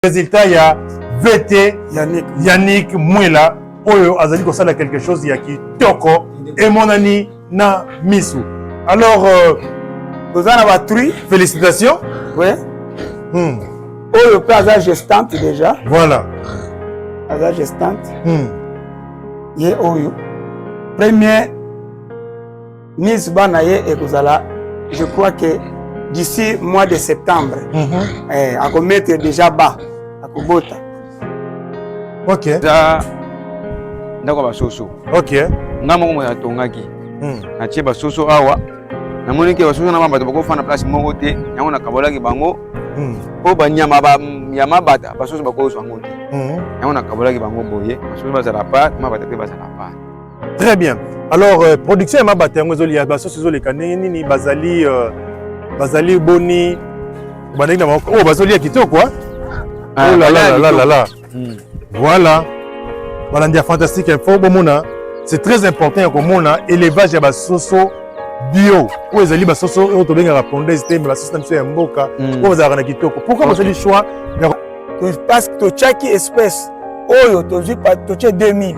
Résultat, il y a VT Yannick Mouela. Oyo azali kosala quelque chose ya kitoko et mon ami na misu. Alors félicitations. Oui. Oyo pe aza gestante déjà. Voilà. Aza gestante. Ye oyo. Premier mise bana ye ekozala, je crois que d'ici mois de septembre. A commettre déjà bas à Kobota. OK. Ndako basoso. OK. Ngamo mo ya tongaki. Na tie basoso awa. Na moni ke basoso na bato bako fana place moko te. Yango na kabolaki bango. Po banyama ba yama bata basoso bako so ngo te. Yango na kabolaki bango boye. Basoso bazala pa, mabata pe bazala pa. Très bien. Alors production ya mabata yango ezoli ya basoso ezoli kanini nini bazali boni bandaki na moko. Oh bazoli ya kitoko hein. Oh là là là là là. Voilà. Balandia Fantastique Info bomona, c'est très important que mona élevage ya basoso bio. Ou ezali basoso o to benga répondre c'était basoso na ya mboka. O bazala na kitoko. Pourquoi vous avez choix parce que to chaki espèce oyo to zi pa to che 2000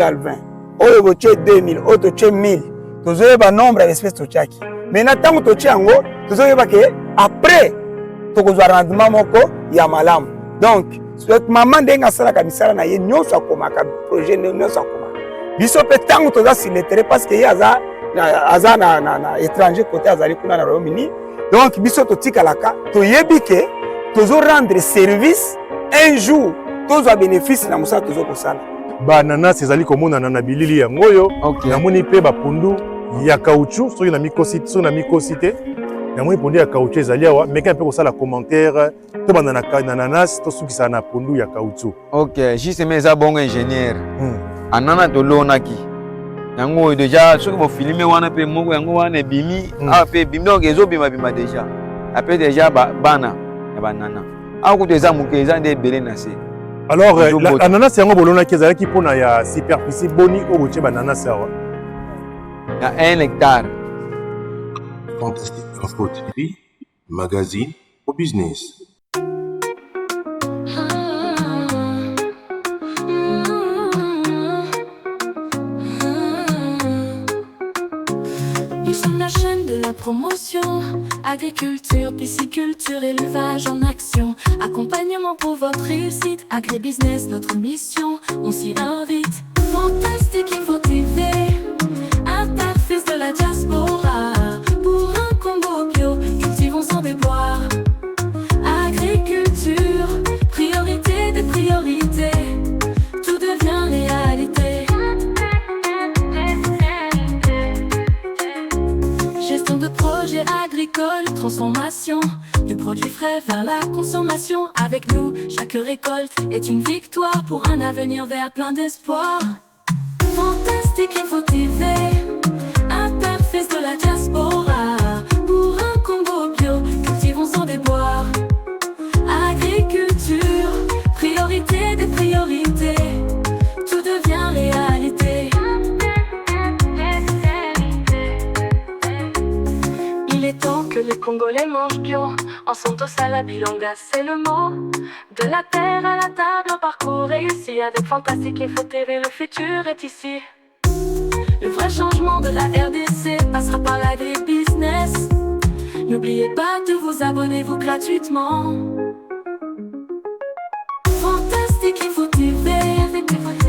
al 20. Oyo bo che 2000, o to che 1000. To zo ba nombre d'espèces to chaki. Mais na tango to che yango, to zo ba ke après to ko zo rendement moko ya malamu. Donc maman ndenga sala kamisala na ye nyonso akoma ka projet nyonso akoma biso pe tango toza siletere parce que ye aza na étranger côté azali kuna na Royaume-Uni. Donc biso totikalaka toyebi ke tozo rendre service un jour tozo bénéfice na musala tozo kosala banana ezali komona na bilili ya ngoyo namoni pe bapundu ya caoutchouc soki na mikosi te namoni pondu ya caoutchouc ezali awa meka mpe kosala commentaire to banda na ananas to sukisa na pondu ya caoutchouc. OK, juste mais eza bongo ingénieur. Anana to lonaki. Yango déjà soki bo filmer wana pe moko yango wana ebimi pe bimi donc ezobima bima déjà. Après déjà bana ya banana. Ako to eza muke eza nde belé na se. Alors ananas yango bolonaki ezalaki pona ya superficie boni o boche bananas awa. Ya 1 hectare. Fantastique Info TV, magazine au business. Nous sommes la chaîne de la promotion, agriculture, pisciculture, élevage en action, accompagnement pour votre réussite, agribusiness, notre mission, on s'y invite. Fantastique Info TV, interface de la diaspora, pour un combo bio, cultivons sans déboire. Agriculture, priorité des priorités, tout devient réalité. Gestion de projets agricoles, transformation du produit frais vers la consommation. Avec nous, chaque récolte est une victoire pour un avenir vert plein d'espoir. Fantastique Info TV, interface de la diaspora, pour un combo bio, cultivons sans déboire. Agriculture, priorité des priorités, tout devient réalité. Il est temps que les Congolais mangent bio. En santo salabilonga, c'est le mot. De la terre à la table, un parcours réussi. Avec Fantastique Info TV, le futur est ici. Le vrai changement de la RDC passera par l'agribusiness. N'oubliez pas de vous abonner, vous gratuitement. Fantastique Info TV,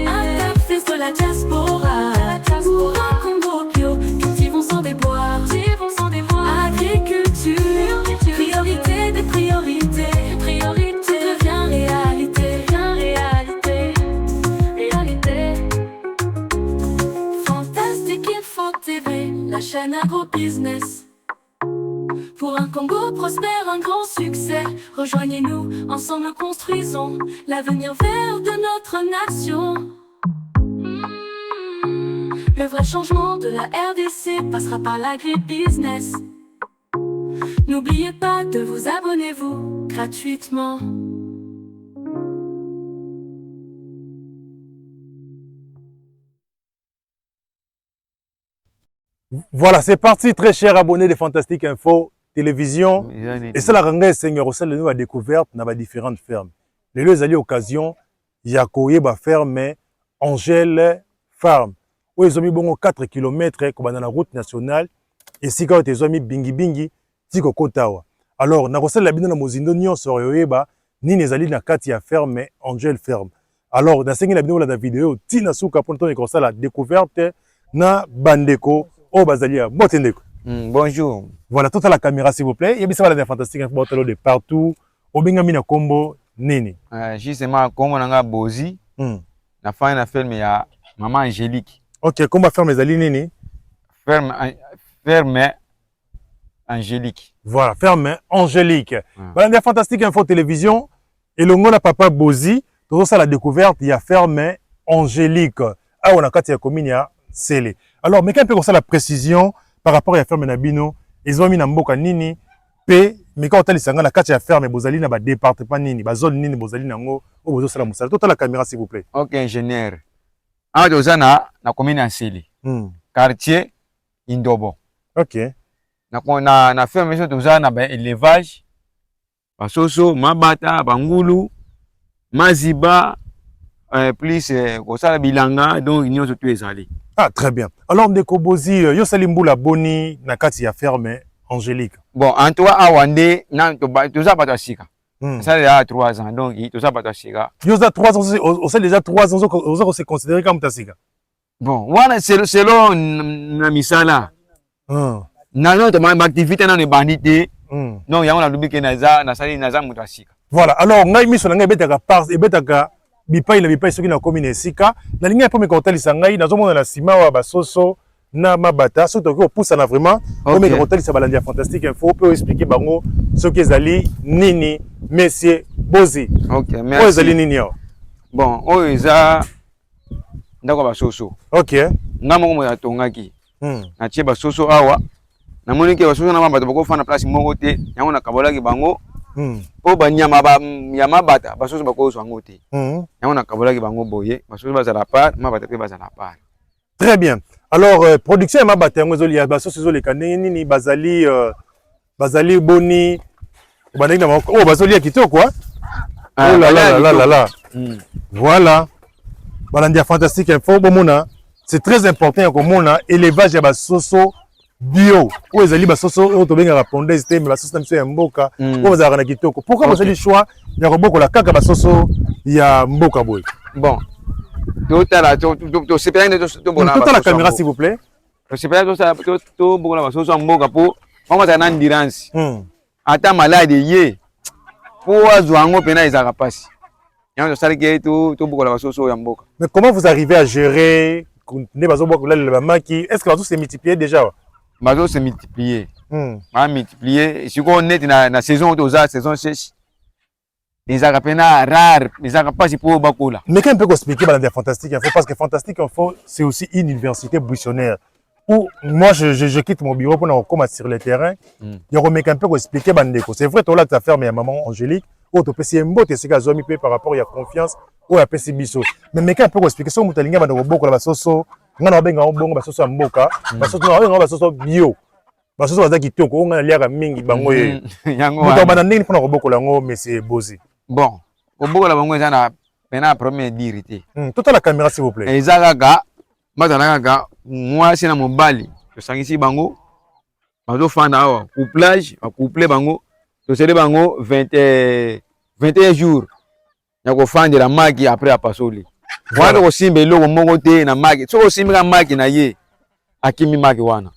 interface de la diaspora, pour un combo bio, cultivons sans déboire. Agriculture, priorité des priorités, tout devient réalité, réalité. Fantastique Info TV, la chaîne agro-business. Pour un Congo prospère, un grand succès, rejoignez-nous, ensemble construisons l'avenir vert de notre nation. Le vrai changement de la RDC passera par l'agribusiness. N'oubliez pas de vous abonner, vous, gratuitement. Voilà, c'est parti, très chers abonnés de Fantastique Info télévision et ça la ranga seigneur aussi le nouveau découverte na ba différentes fermes les deux alliés occasion ya koyeba ferme Angèle Farm où ils ont mis bon 4 km comme dans la route nationale et si quand ils ont mis bingi bingi tiko kotawa alors na kosala bino na mozindo nyonso yoyeba ni nezali na kati ya ferme Angèle Farm alors dans la vidéo la vidéo tina suka pour ton comme ça la découverte na bandeko au bazalia botendeko. Bonjour. Voilà, toute la caméra s'il vous plaît. Il y a bien ça la fantastique un de partout. Au Bengamina Combo nini. Justement comme on a bozi. Na fin na ferme ya maman Angélique. OK, comment ferme les ali nini? Ferme Angélique. Voilà, ferme Angélique. Voilà, la fantastique info télévision et le ngona papa Bozi, tout ça la découverte, il y a ferme Angélique. Ah on a quand il y a commune ya Sele. Alors, mais quand on peut la précision par rapport à la ferme Nabino, ils ont mis na mboka nini pe mais quand on t'a la carte ya ferme bozali na ba département nini, ba zone nini bozali nango o bozo sala musala. Toute la caméra s'il vous plaît. OK, ingénieur. Ah dozana na commune ya Sele. Quartier Indobo. OK. Na ferme so dozana ba élevage. Basoso, mabata, bangulu, maziba plus kosala bilanga donc union surtout ezali. Ah très bien. Alors ndeko Bozi yo salimbula boni na kati ya ferme Angélique. Bon en toi awande na to za bato sika. Ça il y a 3 ans donc to za bato sika. Yo za 3 ans on sait déjà 3 ans on se considérer comme tasika. Bon, wana selon na misala. Na no to ma activité na ne bandité. Non yango na lubike na sali na za muto sika. Voilà. Alors ngai miso na ngai betaka par et betaka bipai na bipai soki na commune esika na linga po me kotalisa ngai nazomona na sima wa basoso na mabata so to ko poussa na vraiment po me kotalisa balandi ya fantastique info peut expliquer bango soki ezali nini monsieur Bozi. OK, merci. Ezali nini yo? Bon, o eza ndako basoso. OK. Ngamo mo ya tongaki. Na tie basoso awa. Na moni ke basoso na mabata bako fana place moko te yango na kabolaki bango. Po banyama ya mabata basoso bako so yango te. Yango na kabolaki bango boye basoso bazala part mabata pe bazala part. Très bien. Alors production ya mabata yango ezoli ya basoso ezoli kanini nini bazali boni bandeki na oh bazoli ya kitoko quoi. Oh là là là là là. Voilà. Balandi ya fantastique info bomona c'est très important ko mona élevage ya basoso bio ou ezali basoso o to benga pondaise te mais basoso na miso ya mboka o bazala na kitoko. Pourquoi vous avez choix ya kobokola kaka basoso ya mboka boy? Bon. Toute la caméra s'il vous plaît. C'est pas tout beaucoup la basoso ya mboka po mama za na endurance. Ata malade ye. Po azwango pena ezaka pasi. Yango sali ke tout beaucoup la basoso ya mboka. Mais comment vous arrivez à gérer ne bazo bokola le maki? Est-ce que bazo se multiplier déjà? Bazo se multiplier. Ma multiplier, si on est na saison de saison sèche. Les arapena rare, les arapas si pour bakola. Mais quand on peut expliquer dans fantastique info parce que fantastique info c'est aussi une université buissonnaire où moi je quitte mon bureau pour aller sur le terrain. Il y a un peu expliquer bandeko. C'est vrai toi là tu as fermé à maman Angélique ou tu peux essayer mbote c'est kazomi pe par rapport à confiance ou à PC biso. Mais quand on peut expliquer so mutalinga bandeko bokola basoso ngana benga bongo basoso ya mboka basoso na basoso bio. Basoso baza kitoko ngana liaka mingi bango ye. Yango. Muto bana ndeni pona kobokola ngo monsieur Bozi. Bon, au bout de la banque, na pena première dirité. Tout à la caméra s'il vous plaît. Ezagaga, mazanaga, moi c'est na mobali. Je sens ici bango. Bazo fanda awa, couplage, couplé bango. To sele bango 21 jours. Yako fanda la maki après a pasoli. Wana ko simbe logo moko te na maki. So ko simbe ka maki na ye. Akimi maki wana.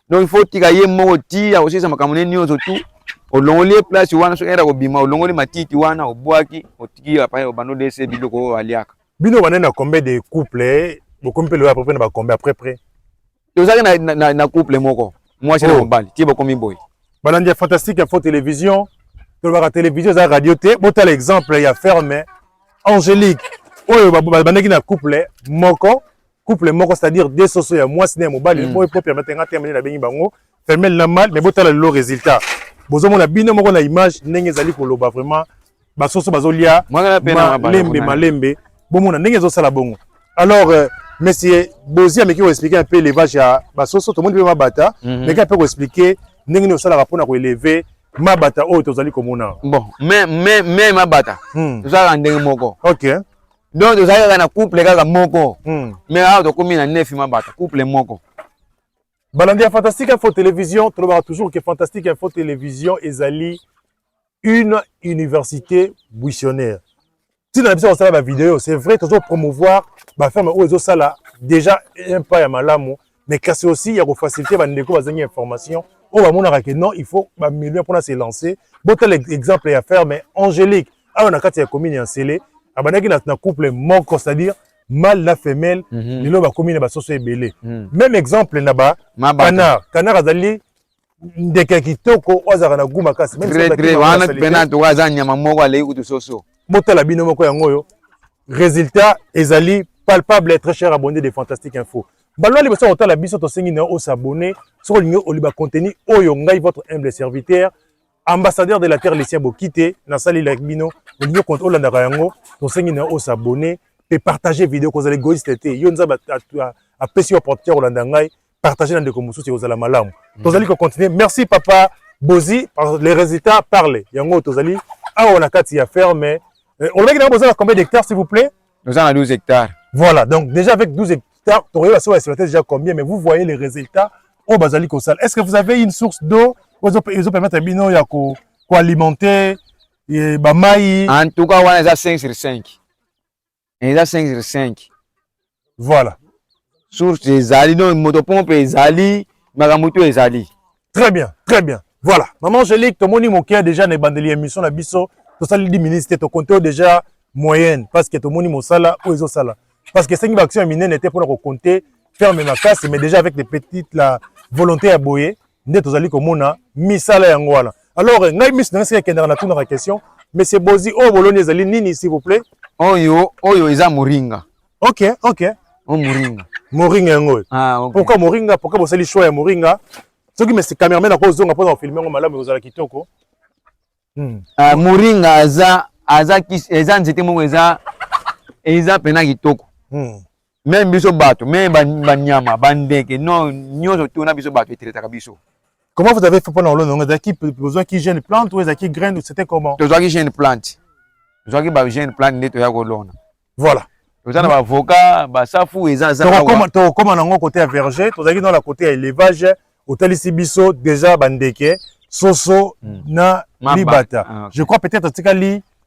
Donc il faut tika ye moko ti ya aussi sa makamone nyozo tout. Olongoli place wana so era ko bima olongoli matiti wana obwaki otiki apa obano dese biloko aliaka. Bino banana combien de couples beaucoup peut le à peu près na combien après près. To zaka na couple moko. Moi c'est na mobali. Ti ba komi boy. Balandi fantastique info télévision. To ba télévision za radio te. Bota l'exemple il y a ferme Angélique. Oyo bandeki na couple moko c'est-à-dire deux soso ya moi c'est mobali pour permettre ngata terminer na bengi bango. Fermel na mal mais bota le résultat. Bozomona bino moko na image ndenge ezali koloba vraiment basoso bazolia malembe bomona ndenge ezosala bongo. Alors monsieur Bozi ameki expliquer un peu l'élevage ya basoso tout le monde peut mabata mais quand peut expliquer ndenge osala rapona ko élever mabata o tozali komona. Bon, mais mabata. Tozala ndenge moko. OK. Donc tozala na couple kaka moko. Mais a to komi na 9 mabata, couple moko. Balandi ya Fantastique Info Télévision, tu le toujours que Fantastique Info Télévision ezali une université buissonnaire. Si on a besoin de faire la vidéo, c'est vrai, toujours promouvoir, faire ça déjà un pas à malamu, mais c'est aussi il y a faciliter les informations. On va montrer que non, il faut millions pour se lancer. Bon tel exemple à faire, mais Angélique, on a quand il y a commune en scellé, un couple mort, c'est-à-dire mâle la femelle, les lots va commune va saucer belé. Même exemple là-bas, canard azali de kitoko ozara guma kasi même très wana pena to wazanya mamoko ale kutu soso motala bino moko yango yo résultat ezali palpable et très cher abonné de Fantastique Info balwa liboso otala biso to sengi na o s'abonner sur le oliba contenu oyo ngai votre humble serviteur ambassadeur de la terre Lucien Bokite na sali la bino olingo compte olanda yango to sengi na o s'abonner et partager vidéo ko za égoïste té yo nza a pesi opportunité olanda ngai partager dans des communautés aux alamalam. Tozali ko continuer. Merci papa Bozi les résultats parlent. Yango tozali on a 4 à faire mais on va besoin de combien d'hectares s'il vous plaît? Nous avons 12 hectares. Voilà, donc déjà avec 12 hectares, tu aurais la déjà combien mais vous voyez les résultats au Bazali Kosal. Est-ce que vous avez une source d'eau ils ont permettre à bino ya ko alimenter et ba mai? En tout cas, on a 5 sur 5. Et ça 5 sur 5. Voilà. Source ezali non motopompe ezali magamuto ezali. Très bien, très bien. Voilà. Maman Angélique, ton moni mon cœur déjà ne bandeli émission la biso, to sali 10 ministres to compter déjà moyenne parce que ton moni mo sala ou ezo sala. Parce que 5 actions mine n'était pour compter faire mes casse mais déjà avec des petites la volonté à boyer, ndet to sali komona misala yango wala. Alors ngai miss na sika kendana tuna la question, mais c'est Bozi o boloni ezali nini s'il vous plaît? Oyo eza moringa. OK, OK. O moringa. Moringa yango. Ah, okay. Pourquoi moringa? Pourquoi vous allez choisir moringa? Ce qui me c'est cameraman à cause zonga pour filmer ngo malamu ozala kitoko. Moringa eza nzete moko eza pena kitoko. Même biso bato, même banyama, bandeke, non nyoso tuna biso bato etraitaka biso. Comment vous avez fait pour l'on a qui besoin qui gêne plante ou qui graine ou c'était comment? Besoin qui gêne plante. Besoin qui ba gêne plante neto ya kolona. Voilà. Vous avez un avocat, safu et ça. Comme on a côté à verger, vous avez dans la côté à élevage, hôtel ici biso déjà bandeke, soso na libata. Je crois peut-être que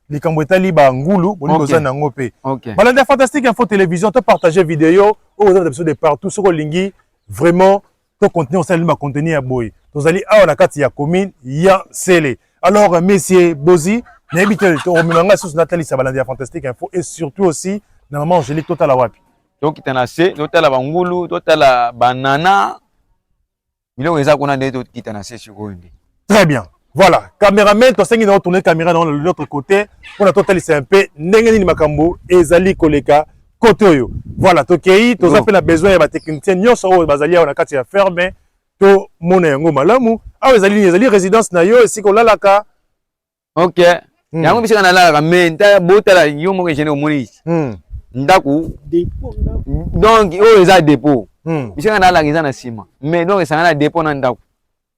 les Cambouéta liba ngulu, bon besoin nango pe. Balanda Fantastique Info Télévision, tu partager vidéo, vous avez besoin de partout sur lingi, vraiment ton contenu on salue ma contenu à boy. Vous allez à la carte ya commune, ya scellé. Alors messieurs Bozi, n'habitez au rememanga sur Nathalie Sabalanda Fantastique Info et surtout aussi Maman Angélique total la wapi. Donc kitanase, total la bangulu, total la banana. Milongo eza kona ndeto kitanase sikondi. Très bien. Voilà, caméraman to sengi na tourner caméra dans l'autre côté pour la total c'est un peu ndenge ni makambo ezali koleka côté oyo. Voilà, tokei to za pe na besoin ya ba technicien nyonso o bazali on a kati ya ferme to mona yango malamu. Ah ezali résidence na yo esiko lalaka. OK. Yango bisika na lalaka mais nta botala yo moko jene omoni. Ndaku donc oh eza dépôt bisika na lalaka eza na sima mais donc ça na dépôt na ndaku.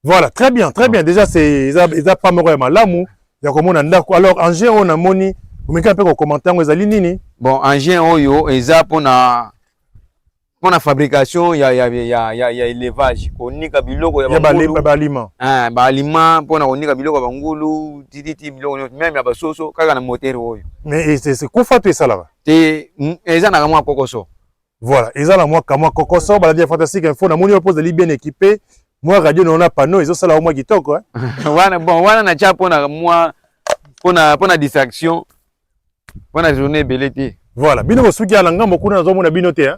Voilà, très bien, très bien. Déjà c'est ils a pas moko malamu ya komona ndaku. Alors Angers on a moni vous mettez un peu en commentaire ezali nini? Bon Angers oyo eza pour na fabrication ya élevage konika biloko ya balima balima pona konika biloko ya bangulu tititi biloko même ya basoso kaka na moteur oyo mais c'est kufa to ça là te eza na kamwa kokoso. Voilà eza na kamwa kokoso Balandi Fantastique Info na moni on pose bien équipé moi radio on a panneau ils ont ça là au moins kitoko wana bon wana na cha pona moi pona distraction pona journée belete. Voilà bino bosuki ala ngambo kuna nazo mona bino te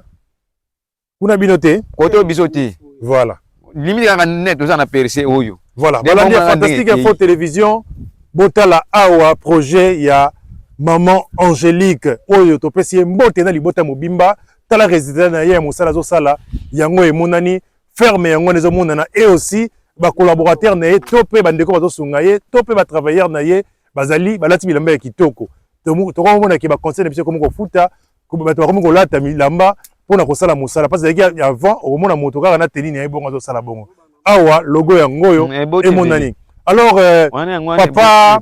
kuna binoté côté bisoté. Voilà limite kaka net oza na percé oyo. Voilà Balandi Fantastique Info Télévision botala awa projet ya maman Angélique oyo to pesi mbote na libota mobimba tala résident na ye mosala zo sala yango emonani ferme yango nezo monana et aussi ba collaborateur na ye to pe bandeko bazo sunga ye to pe ba travailleur na ye bazali balati bilamba ya kitoko to ko mona ki ba conseil na biso comme ko futa ko ba to comme ko lata milamba pona ko sala mosala parce que avant au mona moto kaka na tenini ya bongo zo sala bongo awa logo ya ngoyo et monani. Alors papa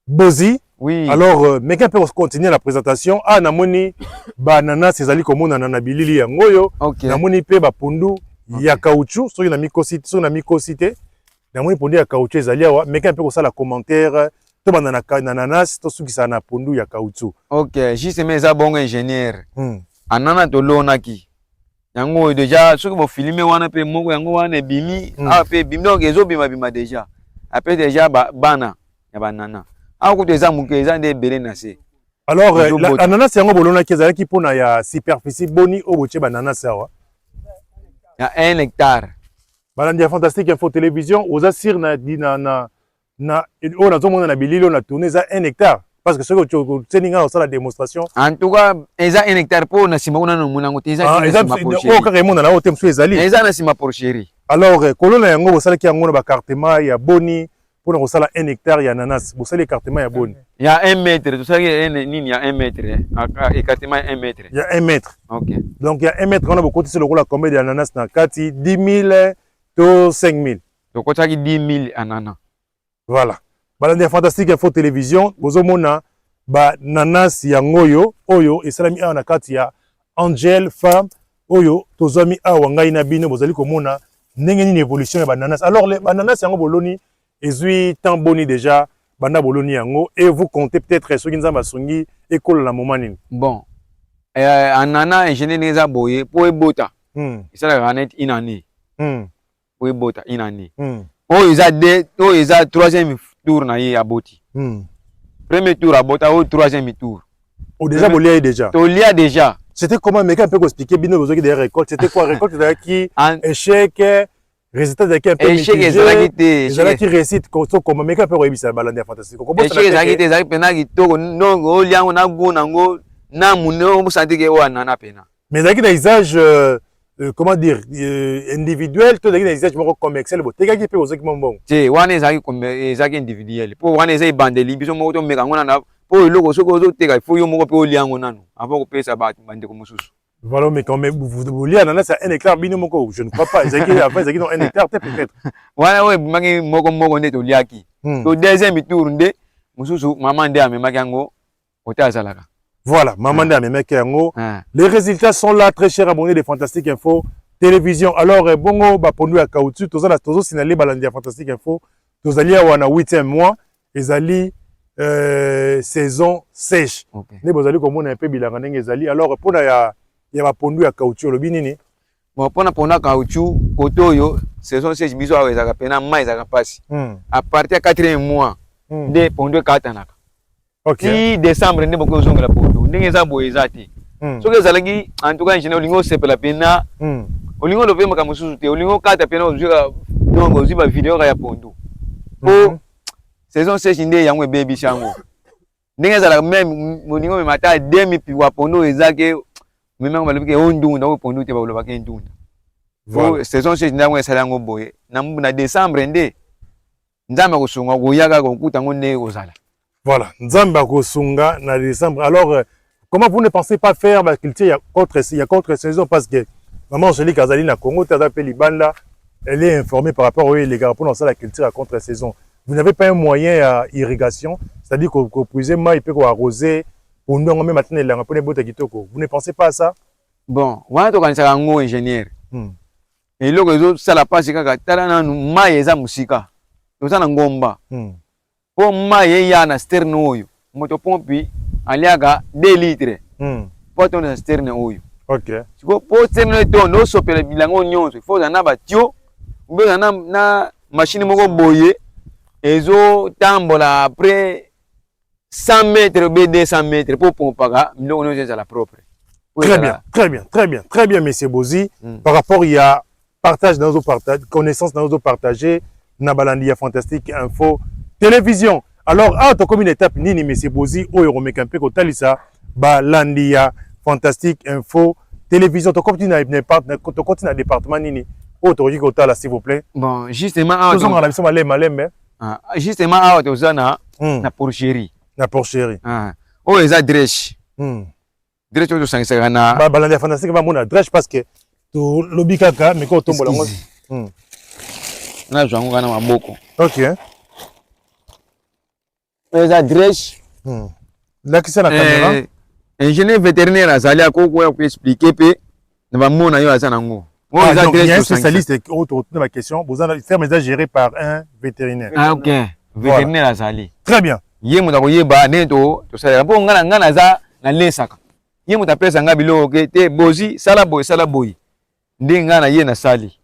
Bozi, oui. Alors mais peut continuer la présentation. Ah namoni banana ezali komona na bilili ya ngoyo. Namoni pe ba pondu ya caoutchouc soki na mikosite. Namoni pondu ya caoutchouc ezali awa mais peut ça la commentaire to banana ananas to soki ça na pondu ya caoutchouc. OK, juste mais ça bon ingénieur. Anana to lonaki. Yango déjà soki bo filmer wana pe moko yango wana bimi pe bimi donc ezo bima déjà. Après déjà bana ya banana. Alors l'ananas c'est un bolona qui est qui pona ya superficie boni au boche banana sawa. Il y a 1 hectare. Balandi fantastique info télévision aux assir na on a tout monde na bililo na tourner ça 1 hectare parce que ce que tu sais ça la démonstration. En tout cas, eza 1 hectare pour na sima na munango teza qui oh carrément na hotem so ezali. Eza na sima pour chéri. Alors kolona yango bosala ki yango na ba cartement ya boni. Pour nous ça 1 hectare ya ananas, vous savez l'écartement ya bonne. Il y a 1 mètre, tu sais il y a 1 mètre, écartement 1 mètre. Il y a 1 mètre. OK. Donc il y a 1 mètre on a beaucoup de le rôle à combien d'ananas na kati 10 000 to 5 000. Donc on a 10 000 ananas. Voilà. Balandi fantastique info télévision, bozomona ba nanas ya ngoyo oyo esalami a na kati ya Angel femme oyo tozami awa ngai na bino bozali komona ndenge nini évolution ya bananas. Alors les bananas yango boloni ezui tant boni déjà banda boloni yango et vous comptez peut-être ce qui nzamba songi école la moment nini. Bon. Anana ingénieur neza boye pour ebota. Ça la ranet une année. Pour ebota une année. Oh ils a deux, oh ils a troisième tour na ye aboti. Premier tour abota au troisième tour. Oh déjà bolia déjà. To lia déjà. C'était comment mais quand peut expliquer bino besoin des récoltes, c'était quoi récolte qui échec résultat de un peu mitigé. Ezala qui récite comme mais quand peut réussir balandi fantastique. Échec ezaki te ezaki pena kitoko non o liango na gona ngo na muno mo santi ke wana na pena. Mais ezaki des usages comment dire individuel to ezaki des usages moko comme Excel bo tekaki pe ozaki mbongo. Te wana ezaki comme ezaki individuel. Po wana ezaki bandeli biso moko to meka ngona na po eloko soko ozo teka fo yo moko pe o liango nanu avant ko pesa ba bande ko mususu. Voilà, mais quand même, vous liez ananas à 1 hectare, binomoko, je ne crois pas. Ils ont 1 hectare, peut-être. Voilà, oui, maki moko net oliaki. Au deuxième tour, mususu maman de amemakango, ota salaka. Voilà, maman de amemakango. Les résultats sont là, très chers abonnés de Fantastique Info Télévision. Alors, bongo, pour nous à caoutchouc, tous signalé Balandia Fantastique Info, tous allés à 8e mois, ils allés saison sèche. Les bozali comme on a un peu bilanganeng, ils allés. Alors, pour il y a pondu ya caoutchouc le binini. Bon pona pondu caoutchouc koto yo saison 16 biso awe zaka pena mai zaka pasi. À partir 4e mois de pondu katanaka. OK. Si décembre ndé boko zonga la pondu ndenge za boyezati. Soki ezalaki en tout cas ingénieur olingo sepela pena. Olingo lo pema kamususu te olingo kata pena ozuka donc oziba vidéo ya pondu. Po saison 16 ndé yango baby shango. Ndenge za la même olingo mata demi pi wa pondu ezake même on va le dire on ndunda on pondu te ba lo bakeng ndunda. Voilà. Saison 16 ndango esalango boye na décembre ndé nzamba kosunga koyaka kokuta ngonde kozala. Voilà, nzamba kosunga na décembre. Alors comment vous ne pensez pas faire la culture il y a contre saison parce que maman Angélie Kazali na Congo tada pe libanda elle est informée par rapport aux les gars pour lancer la culture à contre saison. Vous n'avez pas un moyen à irrigation, c'est-à-dire que vous puisez mai peut arroser pour nous même maintenant la pour les bottes kitoko. Vous ne pensez pas à ça? Bon, wana to kanisa ngo ingénieur. Et loko ezo sala pasi kaka tala na mai eza musika. Tozana ngomba. Po mai ya na sterne oyo. Moto pompi aliaga 2 litres. Po to na sterne oyo. OK. Siko po sterne to no sopela bilango nyonso. Faut na batio. Mbe na machine moko boye. Ezo tambola après 100 mètres ou 200 mètres pour pompaga, nous on est à la propre. Très bien, monsieur Bozi. Par rapport, il y a partage dans nos partages, connaissance dans nos partagés, Nabalandia Fantastique Info Télévision. Alors, comme une étape, nini monsieur Bozi, ou Euromek un peu comme Talisa, Balandia Fantastique Info Télévision. Tu continues à département nini, ou tu continues s'il vous plaît. Bon, justement, justement, na porcherie. Na porcherie. Oh, ils adressent. Drèche to sangisa na Balandia Fantastique va mon adresse parce que to lobby kaka mais quand tombe là. na zwango kana maboko. Ok. Eza drèche. Là qui c'est la caméra. Ingénieur vétérinaire azali akoko ya expliquer pe na ba mona yo aza nango. Ah, donc, il y a un spécialiste autour de ma question. Vous allez faire mais géré par un vétérinaire. Ah OK. Vétérinaire azali. Très bien. Ye muta ko yeba neto to sala po ngana za na lesaka. Ye muta pesa nga biloko ke te bozi sala boy. Ndinga na ye na sali.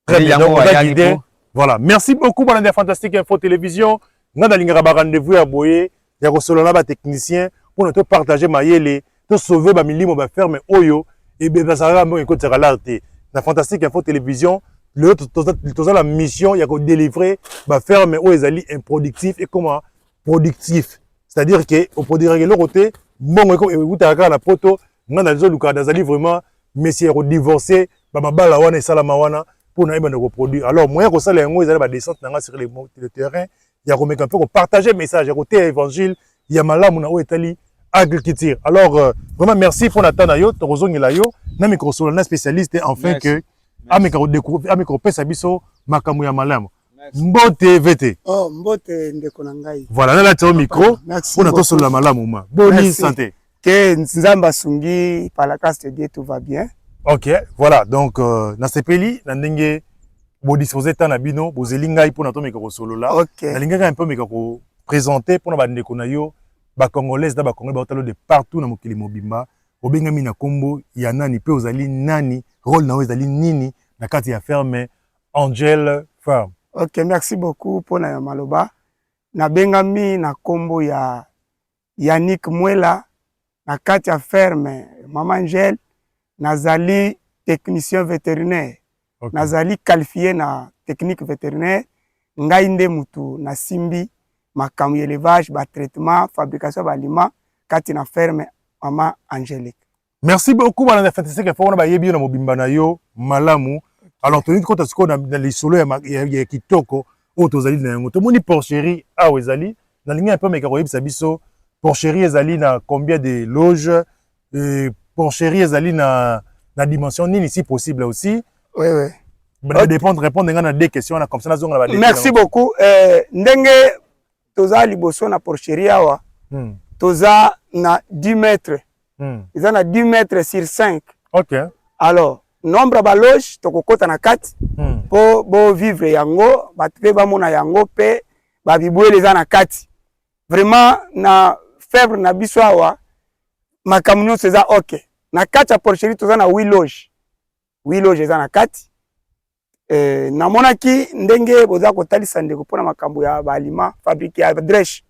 Très bien. Donc, on va guider. Voilà. Merci beaucoup pour la Fantastique Info Télévision. Nga dalinga ba rendez-vous ya boye ya ko solo na ba technicien pour nous partager mayele, to sauver ba milimo ba ferme oyo et be basara mo ko tsara l'arte. La Fantastique Info Télévision, le toza la mission ya ko délivrer ba ferme oyo ezali improductif et comment productif. C'est-à-dire que au produire le côté bon ko utaka na poto nga na zo luka dazali vraiment monsieur ko divorcer ba mabala wana salama wana pour na ko produire. Alors moyen ko sala ngo ezali ba descente na sur le terrain. Il y a un peu partager le message, il y a côté évangile, il y a malamu na etali agriculture. Alors vraiment merci pour Nathan Ayo, Torozong Elayo, na micro solana spécialiste enfin que amika découvrir amika pesa biso makamu ya malamu. Mbote VT. Oh, mbote ndeko na ngai. Voilà, là tu micro pour Nathan solana malamu ma. Bonne santé. Que nzamba sungi par la grâce de Dieu tout va bien. OK, voilà. Donc na sepeli na ndenge bo disposer tana bino bo zelingai pour nato meka ko solo là. Na lingaka un peu meka ko présenter pour na ba ndeko na yo ba congolais da ba congolais ba otalo de partout na mokili mobimba. Obenga mina kombo ya nani pe ozali nani, rôle na ozali nini na kati ya ferme Angel Farm. OK, merci beaucoup pour na maloba. Na benga mi na kombo ya Yannick Mwela na kati ya ferme Mama Angel nazali technicien vétérinaire. Okay. Nazali qualifié na technique vétérinaire ngai nde mutu na simbi makamu élevage ba traitement fabrication ba aliment kati na ferme Mama Angélique. Merci beaucoup bana Fantastique Info na ba yebi na mobimba na yo malamu. Alors toni ko tasiko na lisolo ya kitoko o tozali na yango to moni porcherie a ezali na linga un peu meka ko yebisa biso porcherie ezali na combien de loges porcherie ezali na dimension nini si possible aussi. Oui, oui. Répondre à des questions comme ça. Merci beaucoup. Ndenge toza liboso na porcherie awa. Toza na 10 mètres. Ils na 10 mètres sur 5. OK. Alors, nombre ba loge tokokota na 4 po bo vivre yango, batpe ba mona yango pe ba bibwele za na 4. Vraiment na faible na biso awa makamunyo seza OK. Na 4 ya porcherie toza na 8 loges. 8 loges za na kati. Na monaki ndenge boza kotalisa ndeko pona makambo ya balima fabriqué ya drèche.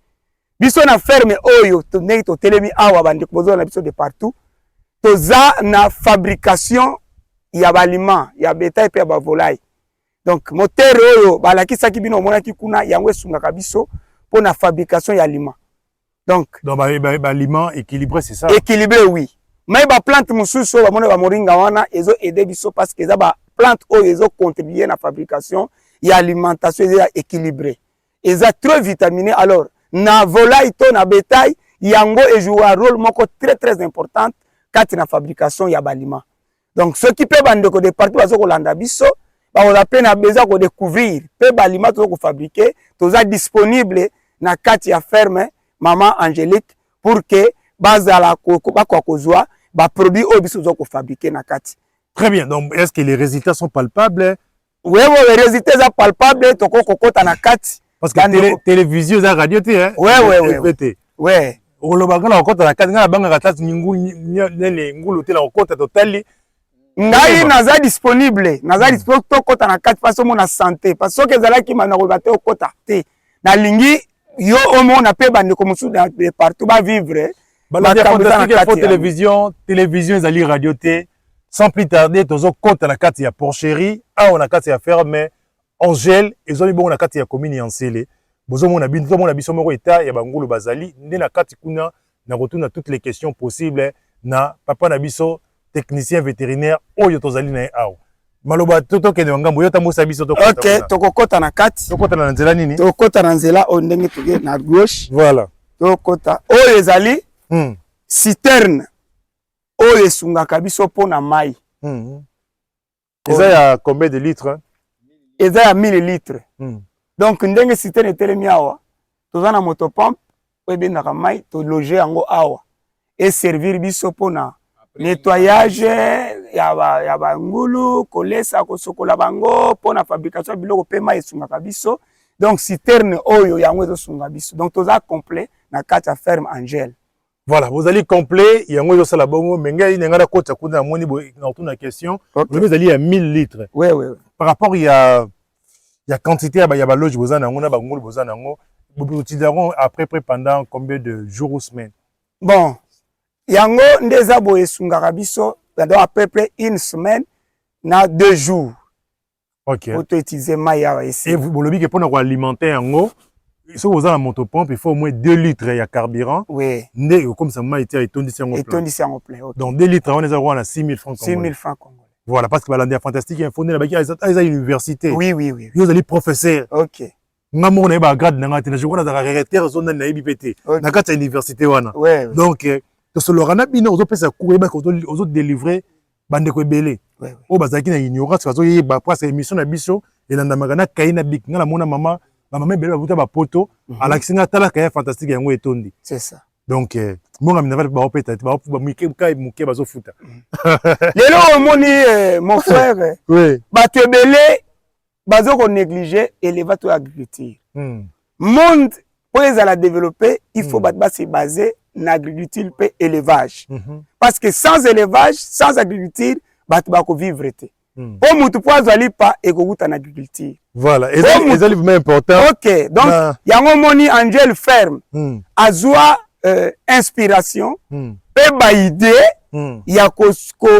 Biso na ferme oyo to ndenge to telemi awa bandeko boza na biso de partout. Toza na fabrication ya balima ya bétail pe ya ba volaille. Donc moteur oyo balakisa ki bino monaki kuna yango esunga biso pona fabrication ya aliment. Donc aliment équilibré c'est ça. Équilibré oui. Mais ba plante mususu ba mona ba moringa wana ezo aider biso parce que za ba plante oyo ezo contribuer na fabrication et alimentation équilibrée. Eza trop vitaminé alors na volaille to na bétail yango e joue un rôle moko très important quand na fabrication ya balima. Donc ceux qui peuvent bandeko de partout bazo kolanda biso ba on appelle na besoin ko découvrir pe balima to ko fabriquer toza disponible na kati ya ferme Maman Angélique pour que bazala ko ba kwa kozwa ba produit oyo biso zo ko fabriquer na kati. Très bien. Donc, est-ce que les résultats sont palpables? Oui, les résultats sont palpables. Na kati. Parce que télévision, la radio, hein? Oui. Oui. On le bagage na kota na kati na banga katatu nele ngulu te na kota totali. Ngai naza disponible. Naza disponible to kota na kati parce que mon santé parce que zala ki mana ko bato kota te. Na lingi yo omo na pe bande ko musu de partout ba vivre. La télévision zali radio te. Sans plus tarder, tozo compte na kati ya porcherie, on a kati ya ferme Angel, ezoli bon na kati ya commune Yansele. Bozo mona binto mona biso moko eta ya bangulu bazali, nde na kati kuna na retourne à toutes les questions possibles na papa na biso technicien vétérinaire oyo tozali na awo. Maloba toto ke ngambo yo tamosa biso to kota. OK, tokokota na kati. Tokota na nzela nini? Tokota na nzela o ndenge toge na gauche. Voilà. Tokota oyo ezali citerne. Oyo esungaka biso pona mai. Eza ya combien de litres? eza ya 1000 litres. Donc ndenge citerne etelemi awa toza na motopompe oyo ebendaka mai tologe yango awa eservir biso mpona nettoyage ya bangulu kolesa kosokola bango mpona fabrication ya biloko mpe mai esungaka biso. Donc citerne oyo yango ezosunga biso. Donc toza complet na kati ya ferme Angel. Voilà, vous allez complet, il y a un peu de bongo, mais il y a une côte à moni dans la question. Vous allez à 1000 litres. Oui. Par rapport il y a quantité il y a loge vous en a bangol vous en a vous utiliseront après pendant combien de jours ou semaines? Bon, yango ndeza boye sungaka biso pendant à peu près une semaine na 2 jours. OK. Pour utiliser mai ya ici. Et vous le dites que pour alimenter yango si vous avez un motopompe, il faut au moins 2 litres de carburant. Oui. Comme ça, moi, il tondissait en plein. Donc 2 litres, on est à 6 000 francs. 6 000 francs congolais. Voilà, parce que l'année fantastique, il y a un fondé là-bas, à l'université. Oui. Vous allez professeur. OK. Maman n'a pas grade dans la je vois dans la réalité zone na IBPT. Na kata université wana. Donc to solo rana bino ozo pesa cours ba ko ozo délivrer bande ko belé. O bazaki na ignorance kazo yeba parce émission na biso elandamaka na kaina bik ngala mona mama maman belle babuta ba poto alakisinga tala kaya fantastique yango etondi. C'est ça. Donc monga minava ba opeta ba muke bazo futa. Lelo moni mon frère. Oui. Ba te belé bazo ko négliger élevateur agriculture. Monde pour les la développer, il faut se baser na agriculture et élevage. Parce que sans élevage, sans agriculture, ba ko vivre té. Pour mutu po azali pa e ko guta na agriculture. Voilà, et ça c'est vraiment important. OK, donc yango moni Angel ferme. Azwa inspiration pe ba idée ya ko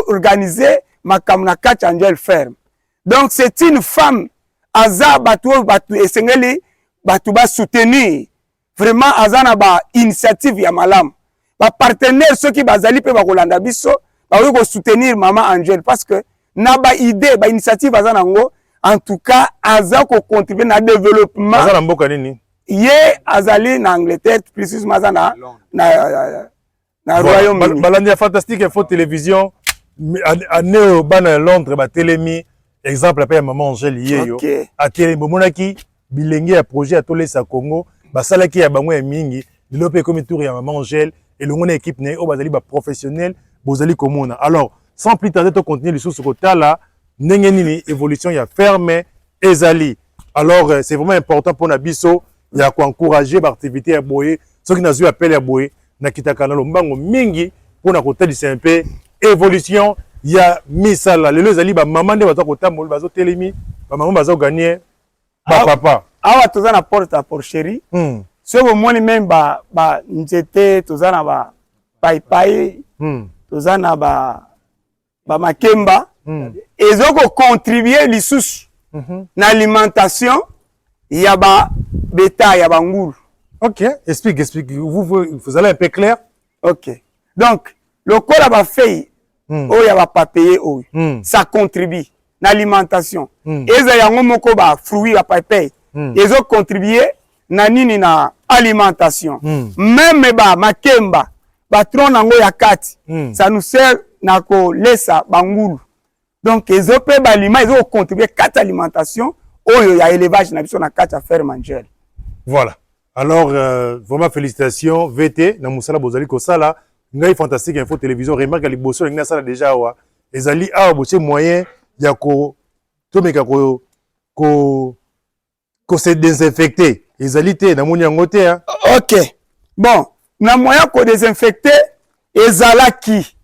organiser makamna kati Angel ferme. Donc c'est une femme aza batu esengeli batu ba soutenir vraiment azana ba initiative ya malam ba partenaire ceux qui bazali pe ba kolanda biso ba ko soutenir maman Angel parce que na ba idée ba initiative azana ngo en tout cas aza ko contribuer na développement azana mboka nini ye azali na Angleterre précisément azana na Royaume-Uni balandi fantastique info télévision année bana Londres ba télémi exemple après maman Angel yeyo akele bomonaki bilenge ya projet à Tolesa Congo basalaki ya bango ya mingi lilope comme tour ya maman Angel et le ngone équipe né o bazali ba professionnel bozali komona. Alors sans plus tarder to continuer les sources kotala ndenge nini évolution ya ferme ezali. Alors c'est vraiment important pour na biso ya ko encourager ba activité ya boye ceux qui nazu appel ya boye na kitaka na lombango mingi pour na kotalisa un peu évolution ya misala lelo ezali ba maman nde baza kotambola bazo telemi ba maman bazo gagner ba papa awa toza na porte à porcherie so bo moni même ba nzete toza na ba pai toza na ba makemba ezoko contribuer lisusu na alimentation ya ba bétail ya bangulu. OK, explique vous allez un peu clair. OK, donc le kola ba feuille oh ya ba papier oh ça contribue na alimentation eza yango moko ba fruits ba papier ezo contribuer na nini na alimentation même ba makemba ba tron nango ya kati ça nous sert na ko lesa bangulu. Donc ezo pe ba aliment ezo contribuer kati alimentation oyo ya élevage na biso na kati ya ferme Angel. Voilà, alors vraiment félicitations VT na musala bozali ko sala ngai fantastique info télévision remarque liboso ngina sala déjà wa ezali awa boche moyen ya ko tomeka ko se désinfecter ezali te na moni yango te. OK, bon na moyen ko désinfecter ezalaki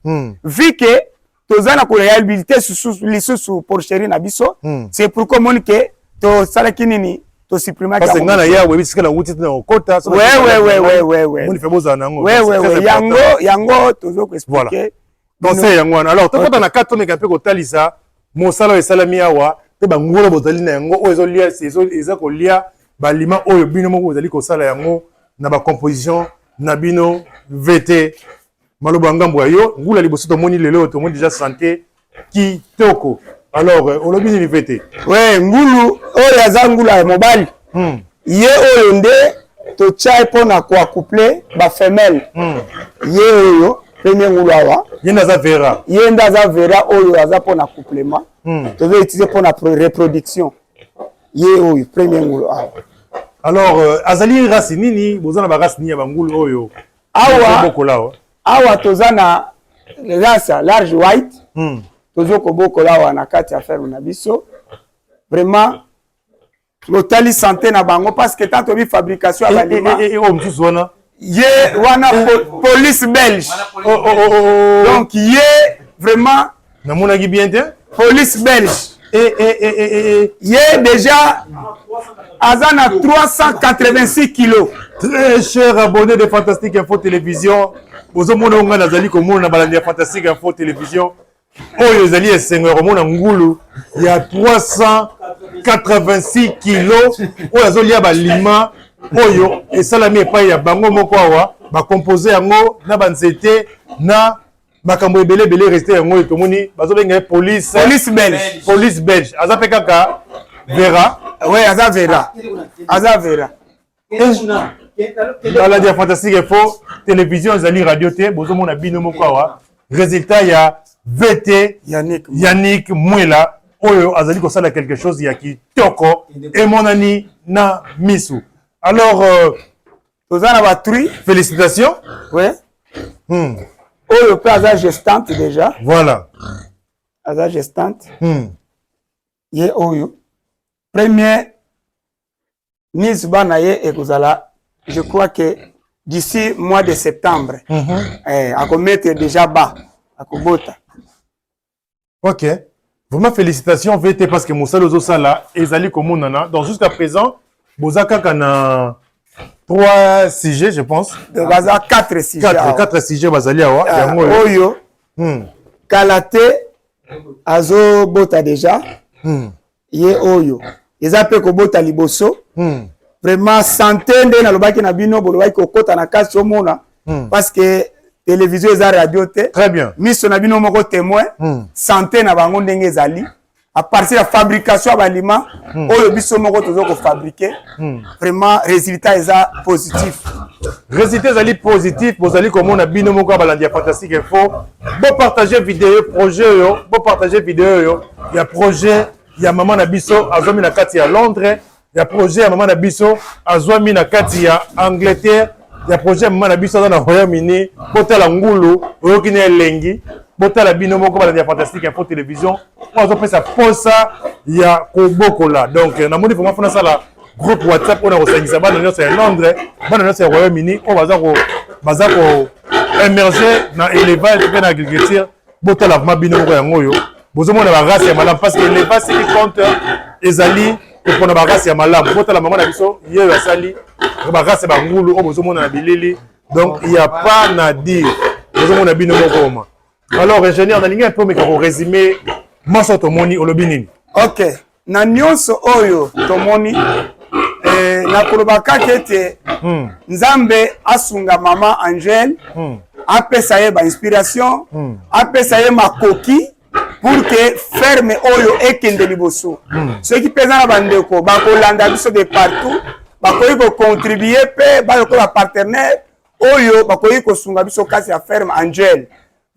vu que tozana ko réhabiliter lisusu porcherie na biso c'est pour communiquer to salaki nini to supprimer parce que ngana ya webi sikala wuti na okota ouais moni feboza nango ouais yango tozo ko expliquer donc c'est yango alors to kota na kato meka pe ko talisa mosala esalami awa te bangolo bozali na yango o ezo lia ezo ko lia balima oyo bino moko bozali ko sala yango na ba composition na bino VT maloba ngambo yo ngula liboso to moni lelo to moni déjà santé kitoko. Alors olobi ni VT ouais ngulu oyo azangula ya mobali ye oyo nde to chai pona kwa couple ba femelle ye oyo premier ngulu awa ye ndaza vera oyo aza pona couplement to veut utiliser pona reproduction ye oyo premier ngulu awa. Alors azali race nini bozana ba race ni ya bangulu oyo awa tozana race large white tozo kobokola awa na kati ya ferme na biso vraiment lotali santé na bango parce que tant tobi fabrication ya balima ye wana police belge donc ye vraiment namonaki bien te police belge ye déjà azana 386 kilos. Très cher abonné de Fantastique Info Télévision, bozomona onga nazali komona balandi ya Fantastique Info Télévision oyo ezali esengero komona ngulu ya 386 kilos oyo azolia balima oyo esalami epai ya bango moko awa bakompose yango na banzete na makambo ebele resté yango oyo tomoni bazobenga police belge aza mpe kaka vera aza vera baladi ya Fantastique Info Télévision ezali radio te bozomona bino moko awa résultat ya VT Yannick Mwela oyo azali kosala quelque chose ya kitoko emonani na misu. Alors tozana batui félicitations. Ouais. Oyo pe aza gestante déjà. Voilà. Aza gestante. Ye oyo premier mise bana ye ekozala je crois que d'ici mois de septembre à commettre déjà bas à kobota. OK. Vraiment félicitations VT parce que Moussa Lozo Sala ezali komonana donc jusqu'à présent bozaka kana 3 sujets je pense. Donc baza 4 sujets. 4 sujets bazali awa yango oyo. Kalate azo bota déjà. Ye oyo. Eza pe kobota liboso. Vraiment santé nde na lobaki na bino bolobaki kokota na kasi omona parce que télévision eza radio te. Très bien. Miso na bino moko témoin santé na bango ndenge ezali à partir de fabrication ya balima oyo biso moko tozo ko fabriquer vraiment résultat eza positif. Résultat ezali positif bozali komona bino moko balandi ya Fantastique Info bo partager vidéo projet yo bo partager vidéo yo ya projet ya maman na biso azwami na kati ya Londres ya projet ya maman na biso azwami na kati ya Angleterre ya projet ya maman na biso na Royaume-Uni botala ngulu oyoki na elengi botala bino moko balandi ya Fantastique Info Télévision azopesa posa ya kobokola donc namoni vraiment fona sala groupe WhatsApp on a resangisa bana nyonso ya Londres bana nyonso ya Royaume-Uni o baza ko émerger na élevage pe na agriculture botala vraiment bino moko yango yo bozomona ba race ya malamu parce que l'élevage qui compte ezali pour na ba race ya malamu botala maman na biso ye ya sali ba race ba ngulu o bozomona na bilili donc il y a pas na dire bozomona bino moko ma. Alors ingénieur na lingi un peu mais ko résumer maso tomoni olobinini. OK na nyonso oyo tomoni na kolobaka kete nzambe asunga mama Angèle apesa ye ba inspiration apesa ye makoki pour que ferme oyo ekende liboso ceux qui pesa na bandeko bakolanda biso de partout bakoyi ko contribuer pe bayoko ba partenaire oyo bakoyi ko sunga biso kasi ya ferme Angèle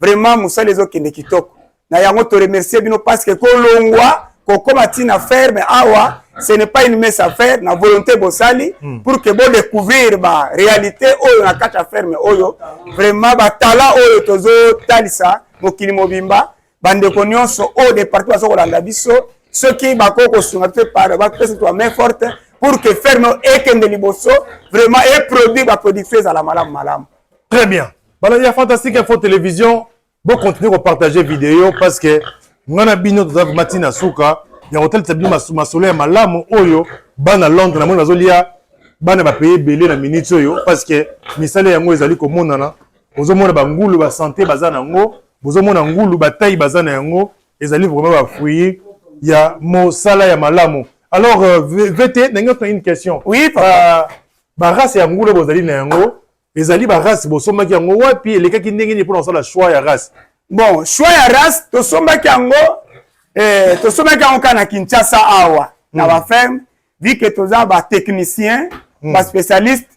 vraiment musala ezokende kitoko na yango to remercier bino parce que kolongwa kokoma tina ferme awa ce n'est pas une mince affaire na volonté bosali pour que bo découvrir ba réalité oyo na kati ya ferme oyo vraiment ba talent oyo tozo talisa mokili mobimba bandeko nyonso oyo de partout baso kolanda biso ceux qui bako kosunga te par ba pesa to main forte pour que ferme ekende liboso vraiment et produit ba production à la malamu. Très bien. Baladi ya Fantastique Info Télévision bon continuer à partager vidéo parce que ngana bino to matina suka ya hotel tabli masolo ya malamu oyo bana Londres na mona zolia bana ba payer belé na minute oyo parce que misale yango ezali komonana ozomona ba ngulu ba santé bazana ngo bozomona ngulu ba taille bazana yango ezali vraiment ba fruit ya mosala ya malamu. Alors VT n'engoto une question. Oui ba race ya ngulu bozali na yango ezali ba race bosomaki yango wapi elekaki ndenge ni pour la choix ya race. Bon choix ya race to sombaki yango to sombaki yango kana Kinshasa awa na ba ferme vu que toza ba technicien ba spécialiste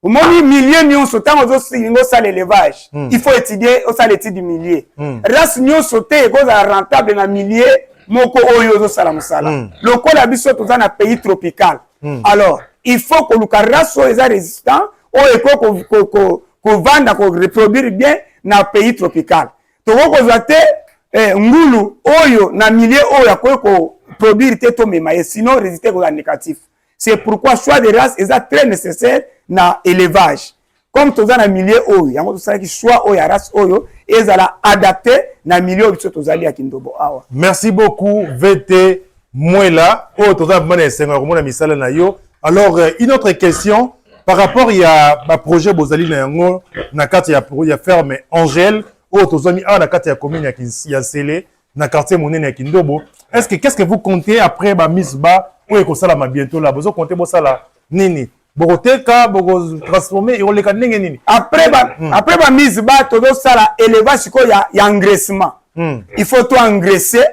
au moins milliers nyonso tango zo singo sala élevage il faut étudier au sala étude millier race nyonso te ko za rentable na millier moko oyo zo sala musala lokola biso toza na pays tropical alors il faut que le race est résistant ou ko vanda ko reproduire bien na pays tropical to ko zate ngulu oyo na milieu oyo ko produire te to mema sinon résister ko négatif. C'est pourquoi choix de race est très nécessaire na élevage. Comme toza na milieu oyo yango to sala ki choix oyo ya race oyo ezala adapté na milieu biso tozali ya Kindobo awa. Merci beaucoup VT Mwela o toza bana senga ko mona misala na yo. Alors une autre question par rapport il y a un projet bozali na yango na carte ya ferme Angèle o tozami a na carte ya commune ya Sélé na quartier monene ya Kindobo. Qu'est-ce que vous comptez après ba mise ba ou ko sala ma bientôt là vous comptez bo sala nini bogoteka bogo transformer et on les kanenge nini après ba mise ba todo sala élevage ko ya engraissement il faut tout engraisser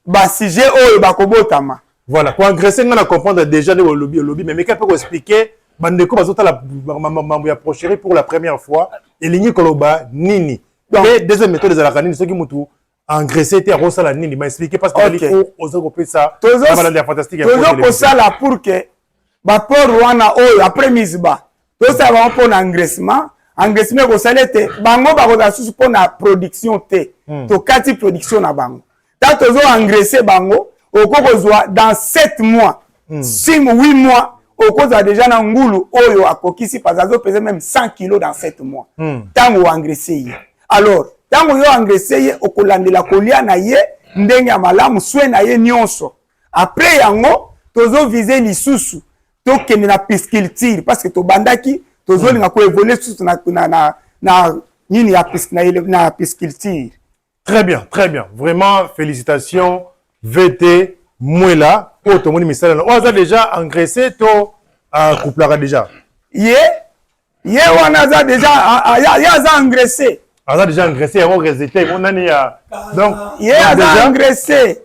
ba sujet oyo ba kobotama voilà pour engraisser on a comprendre déjà le lobby mais quelqu'un peut expliquer bandeko bazota la mambo ya procherie pour la première fois et ligné koloba nini et deuxième méthode de la canine ce qui mutu engraisser était rosa la nini m'a expliqué parce que il faut oser couper ça ça va fantastique toujours ça là pour que ba port wana oyo après mise ba to ça va pour engraissement ko salete bango ba ko susu pour na production te to kati production na bango tant to engraisser bango okokozwa dans 7 mois 6 ou 8 mois okoza déjà na ngulu oyo akokisi pazazo peser même 100 kg dans 7 mois tango engraisser alors tango yo engraisser ye okolandela kolia na ye ndenge ya malamu swe na ye nyonso après yango tozo viser lisusu to kende na pisciculture parce que to bandaki tozo linga ko évoluer susu na nini ya pisciculture. Très bien vraiment félicitations VT Mwela o to moni misala on a déjà engraissé to couplera déjà ye wana za déjà ya za engraissé on a déjà engraissé on résultat mon ani donc ye a engraissé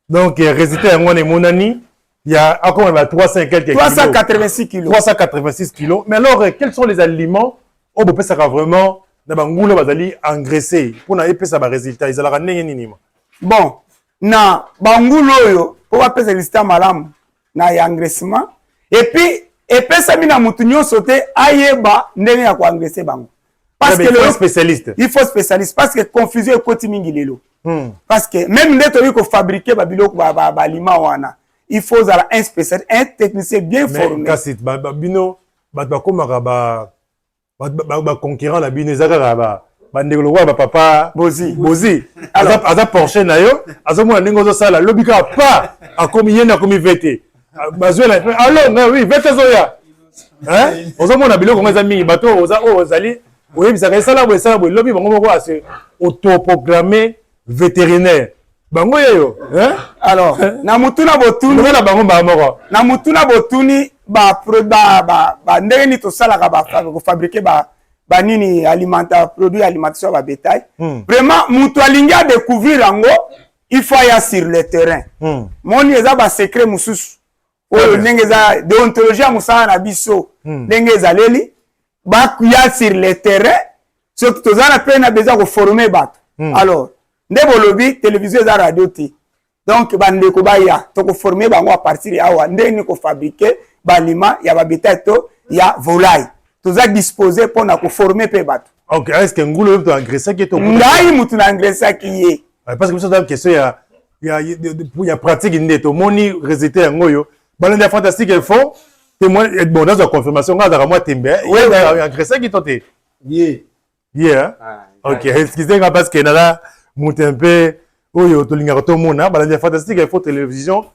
donc résultat on est mon ani il y a encore 386 kg 386 kg mais alors quels sont les aliments au peut ça vraiment na bangula bazali engraissé pour na epesa ba résultat ils ala ndenge nini bon na bangulu oyo po ba pesa résultat malamu na ya engraissement et puis epesa mina mutu nyonso te ayeba ndenge ya ko engraisser bango parce que le spécialiste il faut spécialiste parce que confusion ekoti mingi lelo parce que même ndeto ko fabriquer ba biloko ba aliment wana il faut un spécialiste un technicien bien formé kasi bino ba komaka ba concurrent la bino ezaka ba ndeko wa ba papa bozi aza Porsche na yo azomona ndenge ozo sala lobika pa akomi yena akomi VT bazwela alors oui VT zoya hein ozomona biloko ngeza mingi bato oza ozali oyebisaka esala bo lobi bango moko ase autoprogrammer vétérinaire bango yeyo hein alors na mutuna botuni na bango ba moko na mutuna botuni ba ndenge ni to sala ka ko fabriquer ba nini produit alimentation ba bétail vraiment mutu alingi a découvrir ango il faut y sur le terrain moni eza ba secret mususu oyo ndenge za déontologie musana na biso ndenge ezaleli ba ya sur le terrain surtout tozana pe na besoin ko former bato alors ndebo lobi télévision eza radio ti donc bandeko baya to ko former bango à partir ya awa ndenge ko fabriquer ba aliment ya ba bétail to ya volaille toza disposer pour na ko former pe bato. OK, est-ce que ngulu to engraisser qui to ngai mutu na engraisser qui ye parce que ça c'est une question ya pratique ndeto moni résultat ngoyo balanda fantastique il faut témoin bon dans la confirmation ngada moi tembe engraisser qui tote yeah OK excusez-moi parce que là mutu un peu oyo to linga to mona balanda fantastique il faut télévision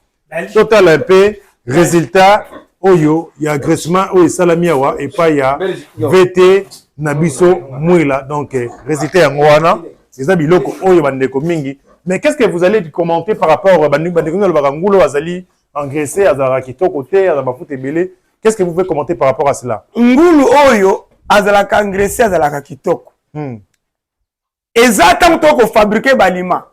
total un peu résultat oyo ya engraissement oyo salami awa et pas ya VT Nabiso Mwela donc résultat ya ngwana c'est biloko oyo bandeko mingi mais qu'est-ce que vous allez commenter par rapport à bandeko le barangulo azali engraissé azala kitoko te azaba foot ebele qu'est-ce que vous pouvez commenter par rapport à cela ngulu oyo azala ka engraissé azala kitoko ezata mutoko fabriquer balima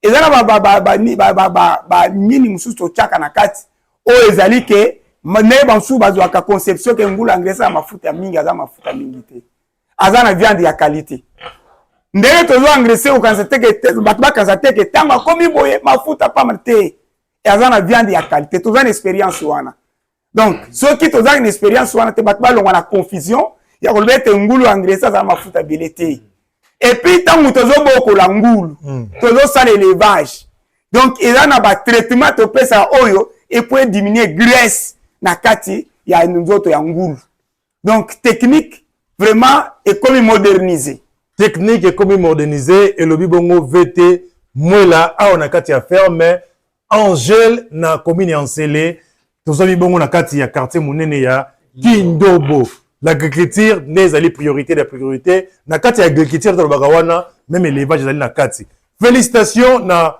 ezala ba nini mususu to chaka na kati oyo ezali ke ne bansu bazwa ka conception ke ngulu engraissé mafuta mingi aza mafuta mingi te azana viande ya qualité ndenge tozo engraisser okanisa te ke bato bakanisa te ke ntango akomi boye mafuta pamba te aza na viande ya qualité toza na expérience wana donc soki toza na expérience wana te bato balongwa na confusion ya koloba ete ngulu engraisser aza na mafuta ebele te et puis ntango tozobokola ngulu tozosala élevage donc eza na batraitement topesa oyo epo diminuer graisse na kati ya nzoto ya ngulu donc technique vraiment ekomi modernisé technique ekomi modernisé elobi bongo VT mwela awa na kati ya ferme Angèle na commune ya Nsele tozomi bongo na kati ya quartier monene ya Kindobo. L'agriculture n'est ali priorité de priorité na kati ya agriculture tolobaka wana même élevage ezali na kati. Félicitations na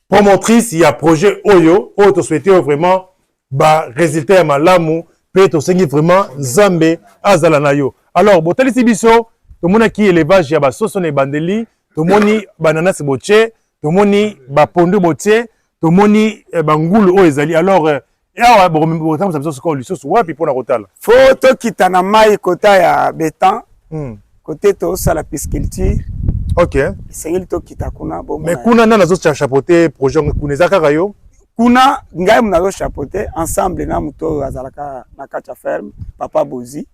promotrice ya projet oyo to souhaiter vraiment ba résultat ya malamu pe to sengi vraiment Nzambe azala na yo. Alors botalisi biso tomona ki élevage ya ba soso na bandeli tomoni bananas boche tomoni ba pondu boche tomoni bangulu oyo ezali. Alors awa bokotambo sa biso soko lisusu wapi pona kotala fo tokita na mai kota ya betan côté tosala pisciculture. OK. Sengeli tokita kuna bon mais kuna nana zo chapeauter projet kuna ezaka yo kuna ngai mnazo chapeauter ensemble na muto azalaka na kati ya ferme papa Bozi.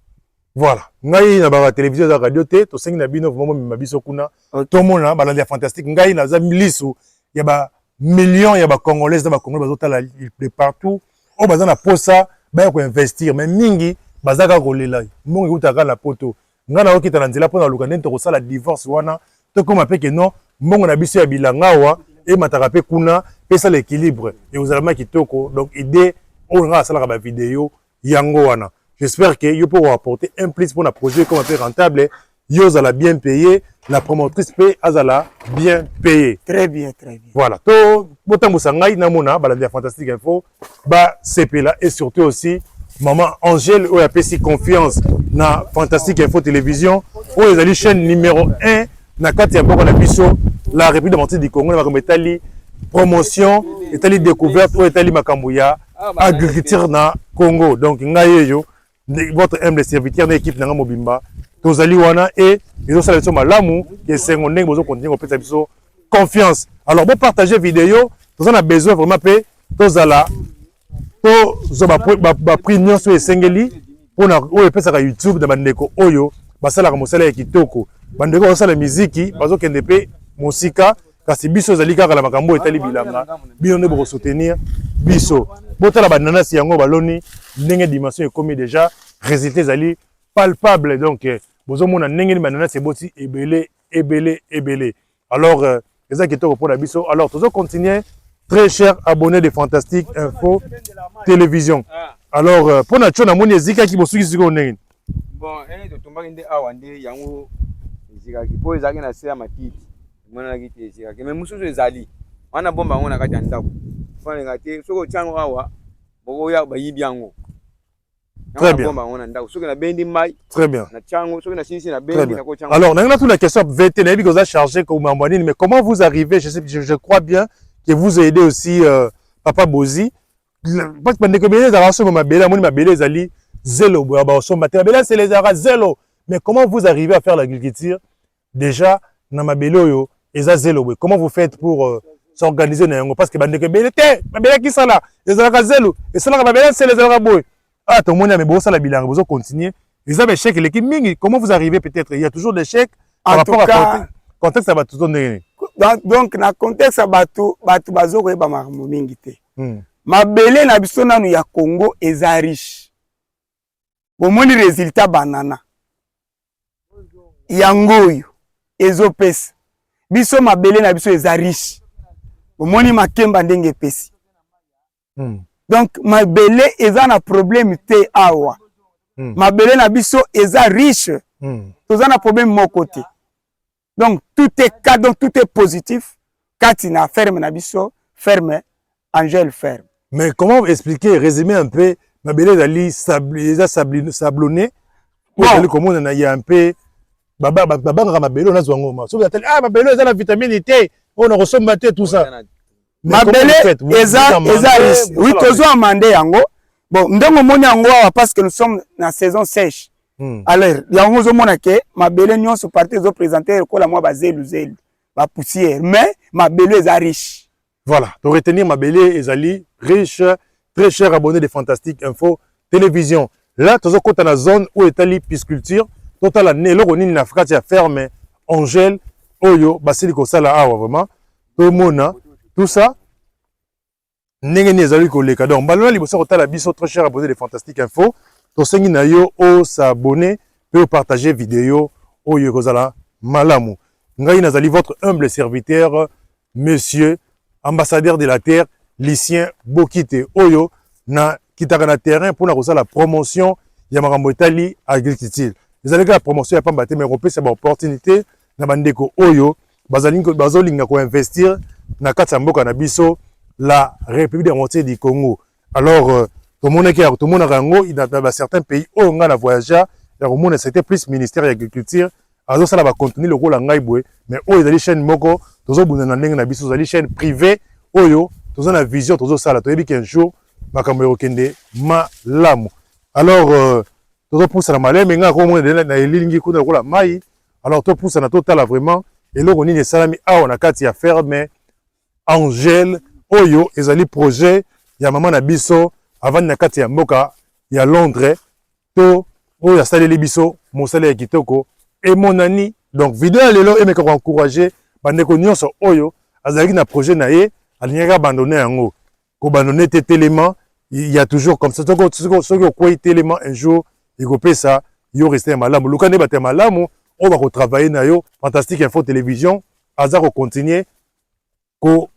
Voilà ngai na ba télévision za radio te to sengi na bino vraiment mabiso kuna tomona balandi ya fantastique ngai na za milisu ya ba millions ya ba congolais na ba congolais bazotala de partout o bazana posa ba ko investir mais mingi bazaka kolela mbongo utaka na poto ngana okita na nzela pona luka ndento ko sala divorce wana to koma peke non mbongo na biso ya bilangawa et mataka pe kuna pesa l'équilibre et vous allez kitoko donc idée on va sala ba vidéo yango wana. J'espère que yo pour apporter un plus pour un projet comme un peu rentable yo zala bien payé la promotrice paye azala bien payé. Très bien, très bien. Voilà. To botambo sangai namona balandi fantastique info ba CPLA et surtout aussi maman Angèle oyo apesi confiance na fantastique info télévision oyo ezali chaîne numéro 1 na kati ya boko na biso la République démocratique du Congo na makambo etali promotion etali découverte oyo etali makambo ya agriculture na Congo. Donc ngai yo votre humble serviteur de l'équipe nanga mobimba tozali wana et ils ont salé sur malamu que c'est on est besoin continuer peut être confiance. Alors bon partager vidéo vous en a besoin vraiment pe tozala to zo ba premium sur esengeli pona oyo pesa ka YouTube na bandeko oyo basala ka mosala ya kitoko bandeko basala muziki bazo kende pe musika kasi biso zali kaka la makambo etali bilanga bino ne boko soutenir biso botala banana si yango baloni ndenge dimension ekomi déjà résultats zali palpable donc bozo mona ndenge banana c'est boti ebele. Alors eza kitoko pour la biso. Alors tozo continuer très cher abonnés de Fantastique Info Télévision. Alors pour na chona moni ezika ki bosuki siko ndenge bon to tombaki nde awa nde yango ezika ki po ezaki na se ya matiti mwana kiti ezika ki mais mususu ezali wana bomba ngona kati ndako fane ngati soko chango awa boko ya bayibi yango. Très bien. Très bien. Alors, on a toute la question VT, vous avez chargé comme Mamouanine, mais comment vous arrivez, je crois bien que vous aidez aussi Papa Bozi. Parce que les arraches, ma belle, Zali, zélo, c'est les arraches, zélo. Mais comment vous arrivez à faire l'agriculture? Déjà, dans ma belle, zélo. Comment vous faites pour s'organiser? Parce que ma belle, qui sont là? Les arraches, zélo. Et ça, ma belle, c'est les arraches. Ah, tout le monde a mis ça la bilan, vous continuez. Ils avaient chèque l'équipe mingi. Comment vous arrivez peut-être? Il y a toujours des chèques par rapport à contexte à tout donner. Donc na contexte à batu bazo ko ba mingi te. Mabele na biso nanu ya Congo eza riche. Bomoni résultat banana. Yangoyo ezopesa. Biso mabele na biso eza riche. Bomoni makemba ndenge pesi. Donc mabele eza na problème te awa. Mabele na biso eza riche. Toza na problème mon côté. Donc tout est cas, donc tout est positif. Katina ferme na biso, ferme Angèle ferme. Mais comment expliquer, résumer un peu mabele dali sablonné. Bon, comment il y a un peu baba mabele on a zwango. Sauf que ah mabele eza la vitamine T, on a reçu maté tout ça. Mabele eza riche. Oui, tozo amandé yango. Bon, ndongo moni yango parce que nous sommes dans saison sèche. Alors yango ozomona ke mabele nyonso parti ezoprésente lokola mwa bazelu bapoussière mais mabele eza riche. Voilà, pour retenir mabele ezali riche, très cher abonné de Fantastique Info Télévision. Là, tu as dans la zone où est la pisciculture, total la nelo nini na frati à ferme Angèle Oyo basili ko sala awa vraiment. Tout mona tout ça ndenge ni ezali ko leka. Donc balona liboso ko tala biso très cher abonné de Fantastique Info. To sengi na yo o s'abonner peut partager vidéo Oyo kozala malamu. Ngai nazali votre humble serviteur monsieur ambassadeur de la terre Lucien Bokite Oyo na kitaka na terrain pour la promotion ya makambo etali agriculture. Ezali la promotion ya pamba te mais repesa ba opportunité na bandeko Oyo bazolinga ko investir na kati ya mboka na biso la République démocratique du Congo. Alors tout le monde a rango dans certains pays où on a voyagé et c'était plus ministère de l'agriculture azo sala ba contenu le rôle ngai boy mais o ezali chaîne moko tozo bunda na ndenge na biso ezali chaîne privée oyo tozo na vision tozo sala toyebi qu'un jour makambo okende malamu. Alors tozo poussa na maleme nga ko mo na elingi ko na kola mai alors to poussa na total vraiment eloko nini salami awa na kati ya ferme Angèle oyo ezali projet ya maman na biso avant na kati ya mboka ya Londres to oyo asaleli biso mosala ya kitoko et mon ami donc vidéo lelo et me ko encourager bandeko nyonso oyo azalaki na projet na ye alingaka abandonner yango ko abandonner télément il y a toujours comme ça ce que quoi télément un jour il go pesa yo rester malamu lukane ba malamu on va retravailler na yo Fantastique Info Télévision aza ko continuer ko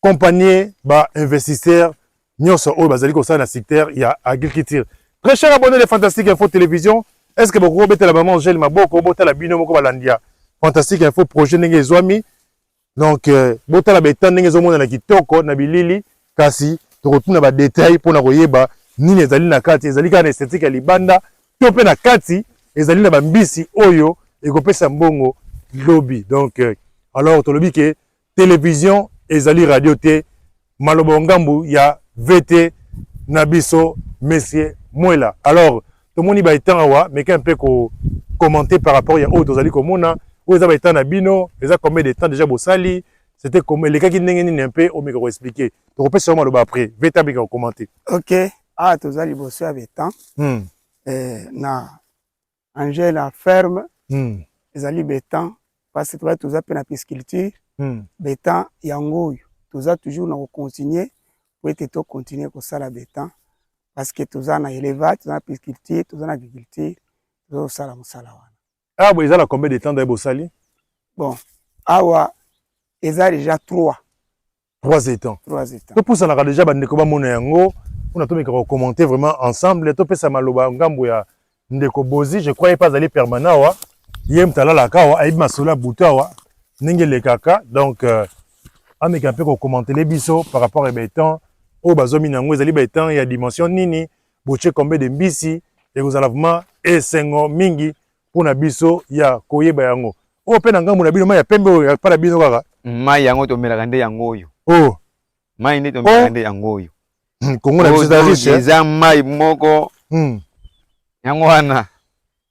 accompagner ba investisseurs nyonso oyo bazali ko sala na secteur ya agriculture. Très cher abonné de Fantastique Info Télévision, est-ce que vous avez la maman Angèle Maboko, vous la bino moko balandia Fantastique Info projet ndenge ezwami. Donc bota la betan ndenge ezomona na kitoko na bilili kasi to retourner ba détail pour na koyeba nini ezali na kati ezali kana esthétique ya libanda to pe na kati ezali na bambisi oyo ekopesa mbongo lobby. Donc alors to lobby ke télévision ezali radio te malobo ngambu ya VT Nabiso Monsieur Mwela. Alors, tout le monde va être en mais qu'un peu commenter par rapport à autres ali komona où ils avaient été na bino, ils ont combien de temps déjà bossali, c'était comme les cas qui n'engagent un peu au micro expliquer. Donc on peut sûrement le bas après, VT bien commenter. OK, ah tous ali bosser avec temps. Na Angèle la ferme. Ils ali bétan parce que toi tous appels na pisciculture. Bétan yango tous a toujours na continuer pour être continuer comme ça la bétan. Parce que tous en élevage, tous en pisciculture, tous en agriculture, tous en salam salawana. Ah, bon, ils ont combien de temps dans Bossali? Bon, awa, ils ont déjà 3 étangs. 3 étangs. Tout pour ça, on a déjà bandeko mona yango. On a tout mis commenter vraiment ensemble. Tout peut ça maloba ngambo ya ndeko bozi. Je croyais pas aller permanent wa. Yem tala la kawa, aïb masola boutawa. Ninge le kaka. Donc, on a un peu commenter les biseaux par rapport à béton. O bazomi nango ezali betan ya dimension nini boche combien de mbisi et vous allez vraiment esengo mingi pour na biso ya koyeba yango o pe na ngambu na bino mai ya pembe ya para bino kaka mai yango to melaka nde yango oyo oh mai nde to melaka nde yango oyo kongo na biso da riche eza mai moko yango wana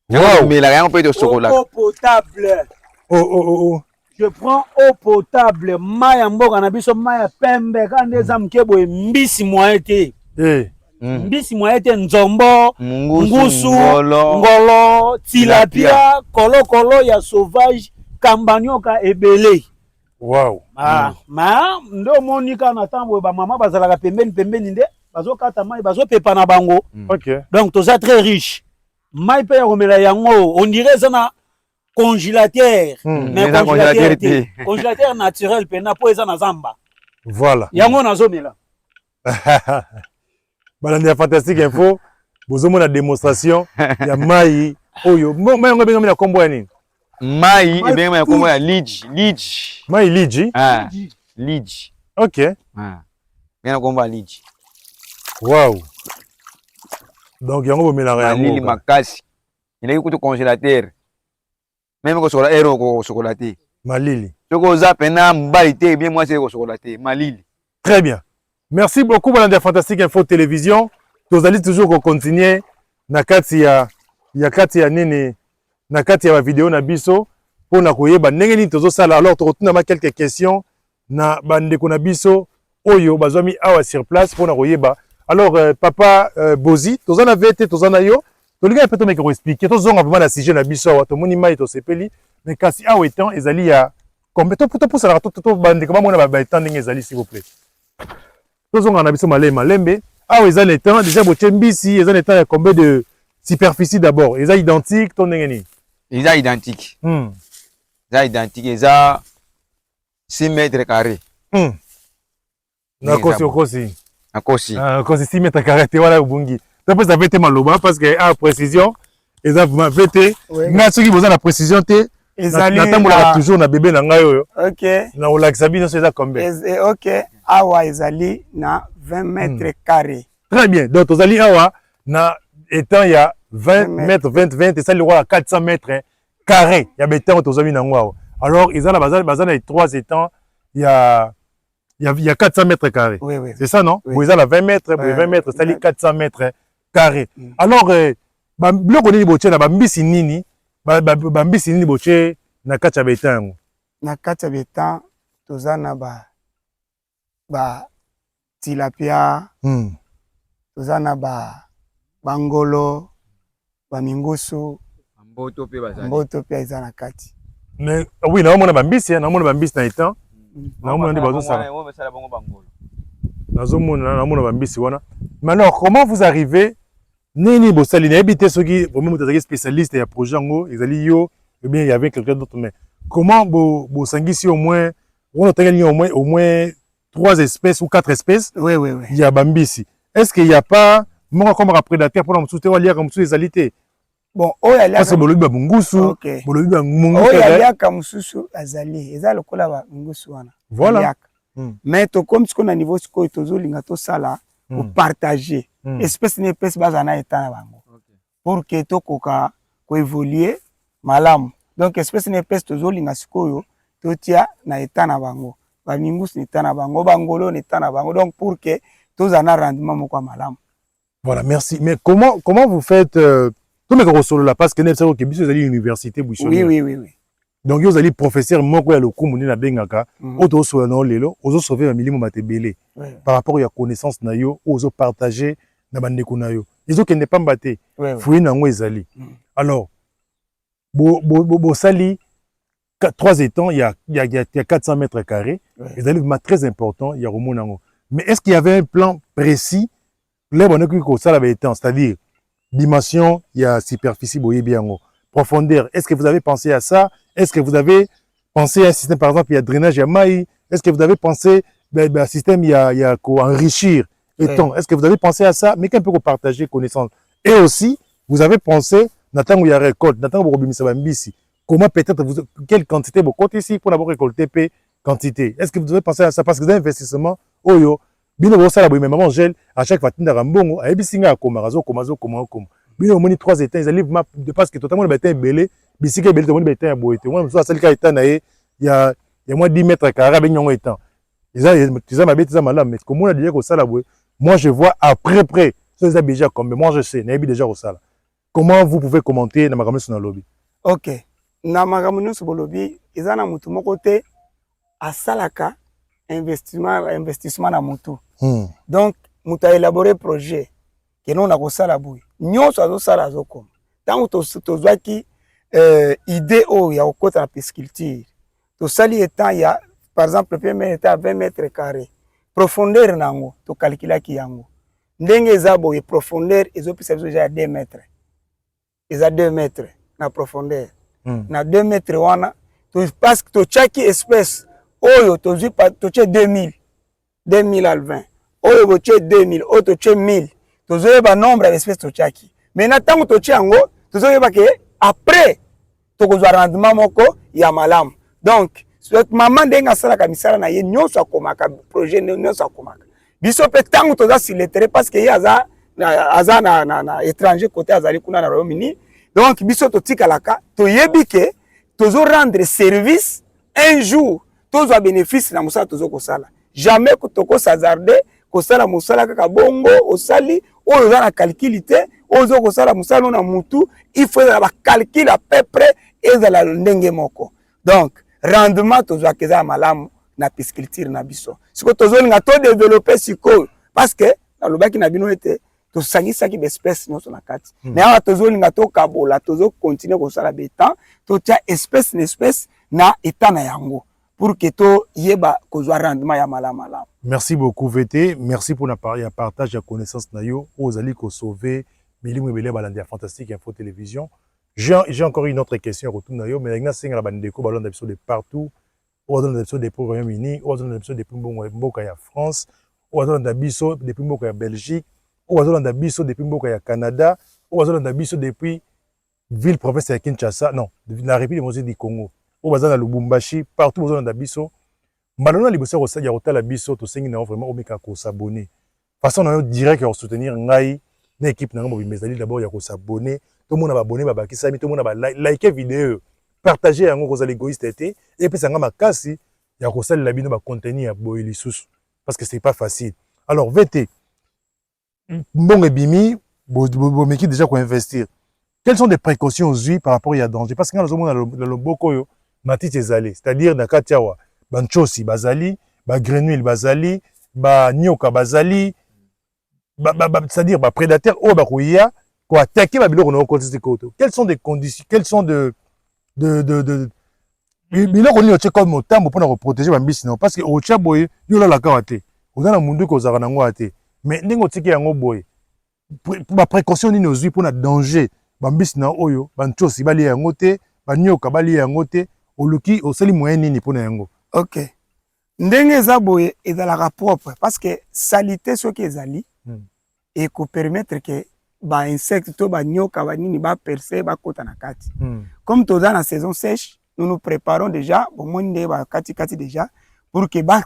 wow melaka yango pe to sokola Eau potable. Oh Je prends eau potable, maya mboka na biso maya pembe quand eza mkebo mbisi moyete. Mbisi moyete nzombo, ngusu, ngolo, tilapia, kolo ya sauvage, kambanyoka ebele. Wow. Ma ndo monika na tambo ba mama bazalaka pembeni nde bazo kata mai bazo pepa na bango. OK. Donc toza très riche. Mai pe ya komela yango, on dirait ça na congélateur, mais congélateur naturel pena po eza na zamba. Voilà. Yango nazomela. Balandi ya Fantastique Info, bozomona démonstration ya mai oyo. Mai ngo benga na kombo ya nini? Mai benga ya kombo ya liji. Mai liji? Ah, liji. OK. Ah. Benga kombo ya liji. Wow. Donc yango bomelaka yango. Lili makasi. Il est kutu congélateur. Même ko sokola ero ko sokolate. Malili. Soko za pena mbalite bien moi c'est ko sokolate malili. Très bien. Merci beaucoup Balandi ya Fantastique Info Télévision. Tozali toujours continuer na kati ya ya kati ya nini na kati ya vidéo na biso pona koyeba ndenge nini tozo sala. Alors tokotuna ma quelques questions na bandeko na biso oyo bazwami awa sur place pona koyeba. Alors papa Bozi tozana vete tozana yo tolinga peut meke ko expliquer tozonga vraiment la sujet na biso awa tomoni mai to sepeli mais kasi awa etant ezali ya combien pour ça to bandeko ba mona ba etant ndenge ezali s'il vous plaît. Tozonga na biso malembe awa ezali etant déjà boche mbisi ezali etant ya combien de superficie d'abord eza identique to ndenge ni eza identique eza identique eza 6 mètres carrés na kosi nakosi kosi 6 mètres carrés te wala ubungi to peut ça fait maloba parce que à précision eza vete nga soki boza na précision te natambola toujours na bébé na ngai oyo OK na olakisa bino so eza combien OK awa ezali na 20 mètres carrés. Très bien. Donc tozali awa na étant ya 20 mètres 20 et ça le roi 400 mètres carrés ya béton tozami na ngwa. Alors ils ont la bazana les 3 étangs il y a 400 mètres carrés. Oui. C'est ça non? Oui. Vous avez 20 mètres, 20 mètres, ça li 400 mètres carrés. Alors bloko ni boche na bambisi nini? Bambisi nini boche na kati ya béton. Na kati ya béton tozana ba tilapia tozana bangolo bamingusu mboto pe eza na kati. Mais oui na mona bambisi na étant na mona ndi bazo sala na mona bambisi wana. Mais alors comment vous arrivez nini bosali na habité soki vraiment vous êtes spécialiste ya projet ngo ezali yo ou bien il y avait quelqu'un d'autre mais comment bo sangisi au moins on tengeli au moins 3 espèces ou 4 espèces. Oui. Il y a bambisi. Est-ce qu'il n'y a pas moi comme prédateur pour nous soutenir lier comme les alités? Bon, oya liaka. Parce que bolobi ba mungusu, bolobi ba mungusu. Oya liaka mususu azali. Eza lokola ba mungusu wana. Voilà. Mais to comme ce qu'on a niveau siko tozo linga to sala pour partager. Espèce ni espèce bazana etana bango. Pour que to koka ko évoluer malamu. Donc espèce ni espèce tozo linga siko yo to tia na etana bango. Ba mingus ni tana bango, bangolo ni tana bango. Donc pour que tous en a rendement moko malamu. Voilà, merci. Mais comment vous faites tout me resolo là parce que n'est pas que biso zali université Buissonnière. Oui. Donc vous allez professeur moko ya lokumu ni na bengaka oto so na lelo ozo sauver ba milimo matebele par rapport ya connaissance na yo ozo partager na bandeko na yo. Izo ke ne pas mbaté. Fouye na ngo ezali. Alors bo sali 3 étangs, il y a 400 mètres carrés. Les éléments très importants, il y a Romonango. Mais est-ce qu'il y avait un plan précis? Là, on a vu que ça avait été, c'est-à-dire dimension, il y a superficie, profondeur. Est-ce que vous avez pensé à ça? Est-ce que vous avez pensé à un système, par exemple, il y a drainage, il y a maïs? Est-ce que vous avez pensé à un système, il y a enrichir étant? Est-ce que vous avez pensé à ça? Mais qu'un peu partager connaissance. Et aussi, vous avez pensé, il y a récolte, comment peut-être quelle quantité vous comptez ici pour d'abord récolter P quantité. Est-ce que vous devez penser à ça parce que c'est un investissement oyo bino bo sala boy maman gel à chaque fois tinda rambongo a bisinga koma razo koma bino moni 3 états ils allaient de parce que totalement le bétain belé bisika belé moni bétain boité moi so asali ka état na ye il y a moins 10 mètres carrés ben nyongo état ils ont ma bête malam mais comment on a dit que sala boy moi je vois après près ça les a déjà comme moi je sais na déjà au sala. Comment vous pouvez commenter na makambo sur na lobby? OK. Na makambo nyonso bolobi eza na mutu moko te asalaka investissement na mutu. Donc mutu a élaboré projet que non na kosala boy nyonso azosala azokoma tango tozwaki idée o ya okota na pisciculture tosali étant ya par exemple le premier état 20 mètres carrés profondeur nango to calculaki yango ndenge eza boye profondeur ezopisa biso ya 2 mètres eza 2 mètres na profondeur. Na 2 mètres wana parce que to chaki espèce oyo to zi pa to che 2000 à 20 oyo bo che 2000 oyo to che 1000 to zo ba nombre d'espèces to chaki mais na tango to che yango to zo ba ke après to ko zwa rendement moko ya malamu. Donc maman ndenga sala ka misala na ye nyonso akomaka projet nyonso akomaka biso pe tango to za sur le terrain parce que ya aza na étranger côté azali kuna na Royaume-Uni. Donc biso to tikalaka to yebike tozo rendre service un jour tozo bénéfice na musala tozo kosala jamais ko toko s'hazarder kosala musala kaka bongo osali oyo za na calculité ozo kosala musala na mutu il faut la calcul à peu près ezala ndenge moko. Donc rendement tozwa keza malamu na pisciculture na biso siko tozolinga to développer siko parce que na lobaki na bino ete tosangisaki d'espèces nyonso na kati mais awa tozolinga tokabola tozo continuer kosala betan totia espèce na espèce na état na yango pour que to yeba kozwa rendement ya malamu. Merci beaucoup VT, merci pour ya partage ya connaissance na yo ozali ko sauver milimu ebele balandi ya Fantastique Info Télévision. J'ai encore une autre question à retour na yo mais na singa la bandeko balanda biso de partout. Oazana biso depuis Royaume-Uni, oazana biso depuis mboka ya France, oazana biso depuis mboka ya Belgique, oazana biso depuis mboka ya Canada, oazana biso depuis ville province ya Kinshasa, non, la République du Congo. Oazana Lubumbashi, partout oazana biso. Malona liboso ko sa ya otala biso to sengi na vraiment omeka ko s'abonner. Façon na yo direct ya soutenir ngai na équipe na ngo bizali d'abord ya ko s'abonner. Tout le monde va abonner ba bakisami, tout le monde va liker vidéo. Partager yango ko za l'égoïste été et puis ça nga makasi ya ko sala la bino ba contenu ya boyeli susu parce que c'est pas facile. Alors VT bon ebimi bo meki déjà ko investir. Quelles sont les précautions aux par rapport à danger parce que nous avons dans le boko yo matiti ezali, c'est-à-dire na katiawa ba nchosi bazali, ba grenouille bazali, ba nyoka bazali, c'est-à-dire ba prédateur o ba koya ko attaquer ba biloko na côté koto. Quelles sont des conditions, quelles sont de biloko ni oche comme motambo pour na protéger ba mbisi non parce que ocha boye yo la kawate ozana mundu ko zaka nango ate mais ndenge otiki yango boye ba précaution ni nozui pour na danger ba mbisi na oyo ba nchosi bali yango te ba nyoka bali yango te oluki oseli moyen nini pour na yango. OK, ndenge eza boye ezalaka propre parce que salité soki ezali et ko permettre que ba insectes to ba nyoka ba nini ba percer ba kota na kati. Comme tout dans la saison sèche, nous nous préparons déjà au monde ba kati déjà pour que ba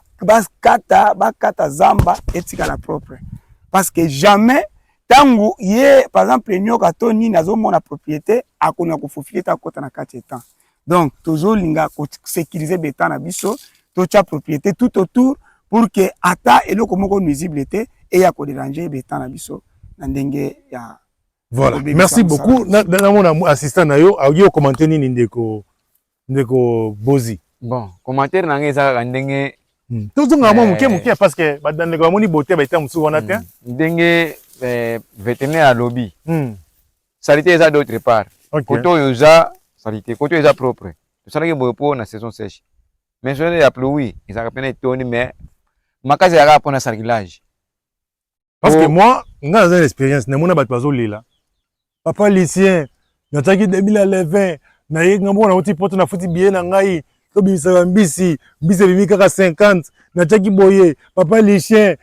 kata zamba etika la propre. Parce que jamais tangu ye par exemple nyoka to ni nazo mona propriété akona ko fofile ta kota na kati etant. Donc toujours linga ko sécuriser beta na biso to cha propriété tout autour pour que ata eloko moko nuisible était et ya ko déranger beta na biso. Ya voilà, merci beaucoup. Mon assistant Nayo, audio commenter ni ndeko Bozi. Bon, commentaire na ngeza ndenge tout nga mo muke parce que badande ko moni beauté ba itamu su wana te. Ndenge vétérinaire à lobby. Salité eza d'autre part. Koto yoza salité, koto eza propre. To sala ke bopo na saison sèche. Mais je ya pluie, ils a peine toni mais makazi ya rapona sargilage. Parce que moi, j'ai une expérience, je suis pas là. Papa lycéen, je suis 2020, je suis un petit billet, je suis 50, papa lycéen,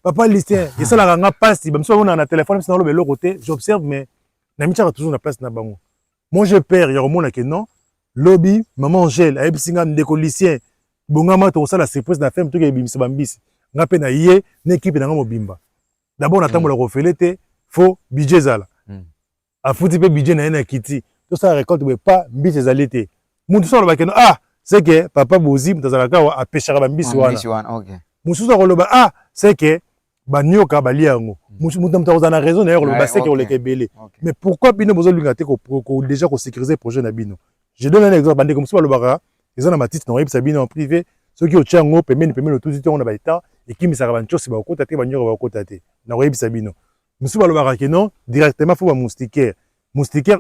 papa lycéen, je suis là, je téléphone, j'observe, mais je suis toujours na place. Moi, je perds, il y a un monde qui non, lobby, maman Angèle, je suis un lycéen, je la surprise de la femme, ngape na yé n'équipe na mobimba d'abord na tambola ko felete fo budget zala a futi pe budget na kiti to ça récolte pas mbisi zalité mundu so loba keno c'est que papa Bozi mutazala kawa a pêchera ba mbisi wana OK musu so loba c'est que ba nyoka bali yango musu mutaza na raison d'ailleurs loba c'est que on leke belé mais pourquoi bino bozo lingate ko déjà ko sécuriser projet na bino je donne un exemple bande comme ça loba ils ont na matite na yebisa bino en privé ceux qui ont tchango pemeni tout dit on a baita et qui me saraba nchosi ba kota te ba nyoro ba kota te na yebisa bino musu ba lobaka ke non directement faut ba moustiquaire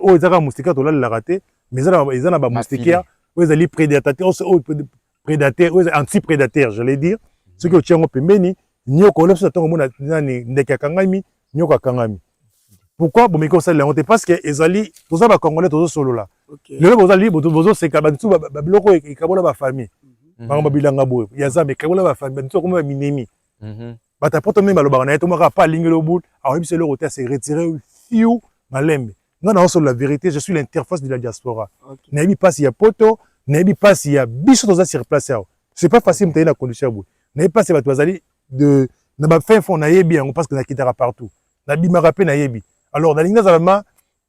o ezaka moustiquaire to la raté mais ils ont ba moustiquaire o ezali prédateur prédateur o anti prédateur je vais dire ceux qui ont tchango pemeni nyoko le so tango mona nani ndeka kangami nyoka kangami pourquoi bo meko sala honte parce que ezali to za ba congolais to solo là le bozali bozo c'est ka ba ntu ba biloko e kabola ba famille bango bilanga boye yaza me kabola ba famille ntu ko minemi bata poto me baloba na to maka pas ligne le bout alors c'est le roté c'est retirer fiu malembe non sur la vérité je suis l'interface de la diaspora nayebi pas il y a poto nayebi pas il y a biso to za sur place c'est pas facile mtaina condition boye nayebi pas c'est ba bazali de na ba fin fond nayebi yango parce que na kitara partout na bimaka pe nayebi alors dans ligne zalama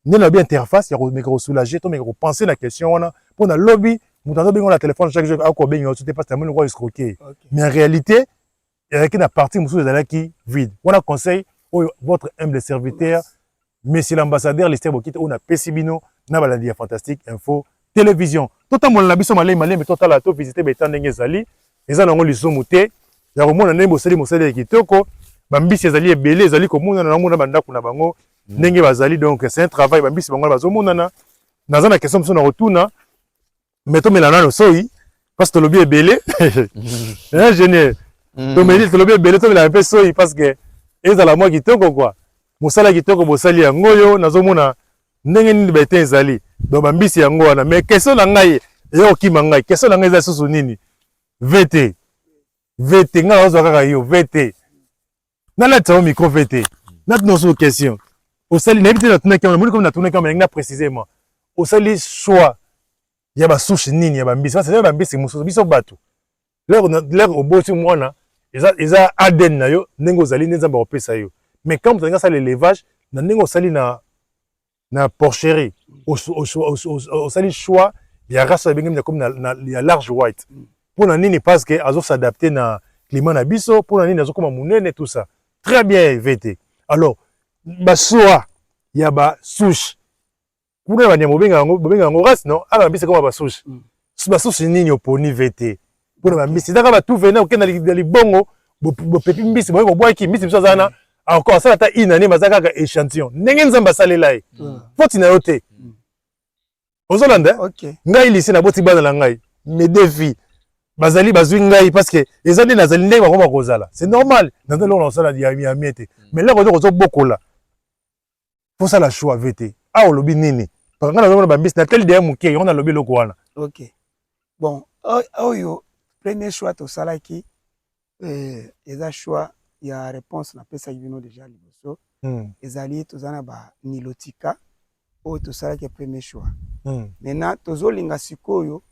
nous avons bien interface, il y a soulager, tu as penser la question, pour le lobby, nous avons bien le téléphone chaque jour, mais en réalité, il y a une partie qui est vide. On a conseil, votre humble serviteur, monsieur l'ambassadeur Lester Bokita, on a Pessibino, Nabalandi Fantastique Info Télévision. Tout le monde a vu mais total a tout visité Bétan Nengezali, les gens ont lu son mouté, il y a au moins un nembo sali moussali qui toko, Bambisi Zali est belé, Zali comme on a un monde banda kuna bango, Nenge Bazali, donc c'est un travail, Bambisi Bango Bazomonana, dans la question de son retour, mettons Mélana le soi, parce que le lobby est belé, génial. Donc, mais le lobby est belé, il a un peu soi, parce que, et dans la moi qui toko quoi. Mosala kitoko bosali yango yo nazomona ndenge nini bete ezali donc bambisi yango wana mais question na ngai yo okima ngai question na ngai za susu nini VT nga ozo kaka yo VT na la tao micro VT na notre question osali na bité na tuna kama moni comme na tuna kama na précisément osali choix ya ba souche nini ya bambisi parce que bambisi mususu biso bato leur obosi mwana eza ADN na yo ndenge ozali nzamba opesa yo. Mais quand vous avez ça l'élevage, vous avez na porcherie, vous avez le choix, il y a race comme il y a large white. Pour nani parce que azo s'adapter na climat na biso, pour nani azo comme mounene tout ça. Très bien VT. Alors, ba soa, il y a ba souche. Pour les banya mobenga ngo race non, ala biso comme ba souche. Ba souche nini oponi VT. Pour les bambisi, daka ba tout venir okena li bongo, bo pepi mbisi bo boy ki mbisi biso zana. Encore ça ta inane mazaka échantillon ndenge nzamba salela e foti na yote ozolanda ngai lycée na boti bana la ngai mes défis bazali bazwi ngai parce que les années nazali ndenge bakoma kozala c'est normal dans le long sala ya miete mais là ko zo bokola faut ça la choix VT ah olobi nini parce que na bambisi na tel dia muke on a lobi loko wana. OK bon yo premier choix to sala ki eza choix il y a réponse na pesa yino déjà liboso ezali tozana ba nilotika o to sala ke premier choix maintenant tozolinga sikoyo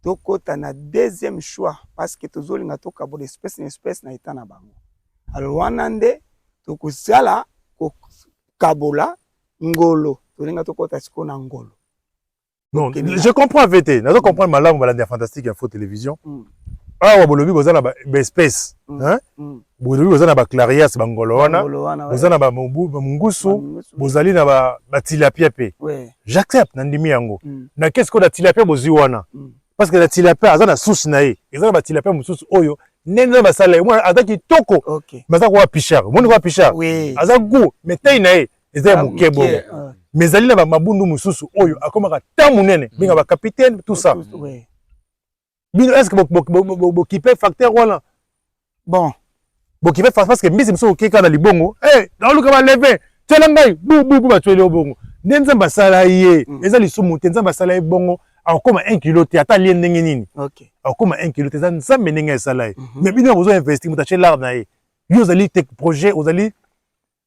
tokota na deuxième choix parce que tozolinga tokabo espèce na etana bango alors wana nde tokozala ko kabola ngolo tolinga tokota siko na ngolo. Non, je comprends VT, nazo comprendre malamu balandi Fantastique Info Télévision. Ah, bolobi bozana ba espèce, hein? Bolobi bozana ba clarias bangolo wana, bozana ba mungusu, bozali na ba tilapia pe. J'accepte nandimi yango. Na qu'est-ce que la tilapia bozi wana? Parce que la tilapia azana souche na ye. Ezana ba tilapia mususu oyo, nenda ba sala moi ataki toko. Maza kwa pichard. Moni kwa pichard. Aza goût, mais tay na ye, ezana mukebo. Mais ali na ba mabundu mususu oyo akoma ta munene, binga ba capitaine tout ça. Est-ce que vous kipe facteur voilà? Bon. Vous kipe parce que mbisi mso okeka na libongo. Eh, dans le kama lever. Tela ngai bu ba twele obongo. Nzamba sala ye. Eza lisumu nzamba sala ye bongo. Akoma 1 kilo te ata lien ndenge nini. OK. Akoma 1 kilo te za nzambe ndenge sala ye. Mais bino vous investir mutache l'art na ye. Yo zali tek projet, vous allez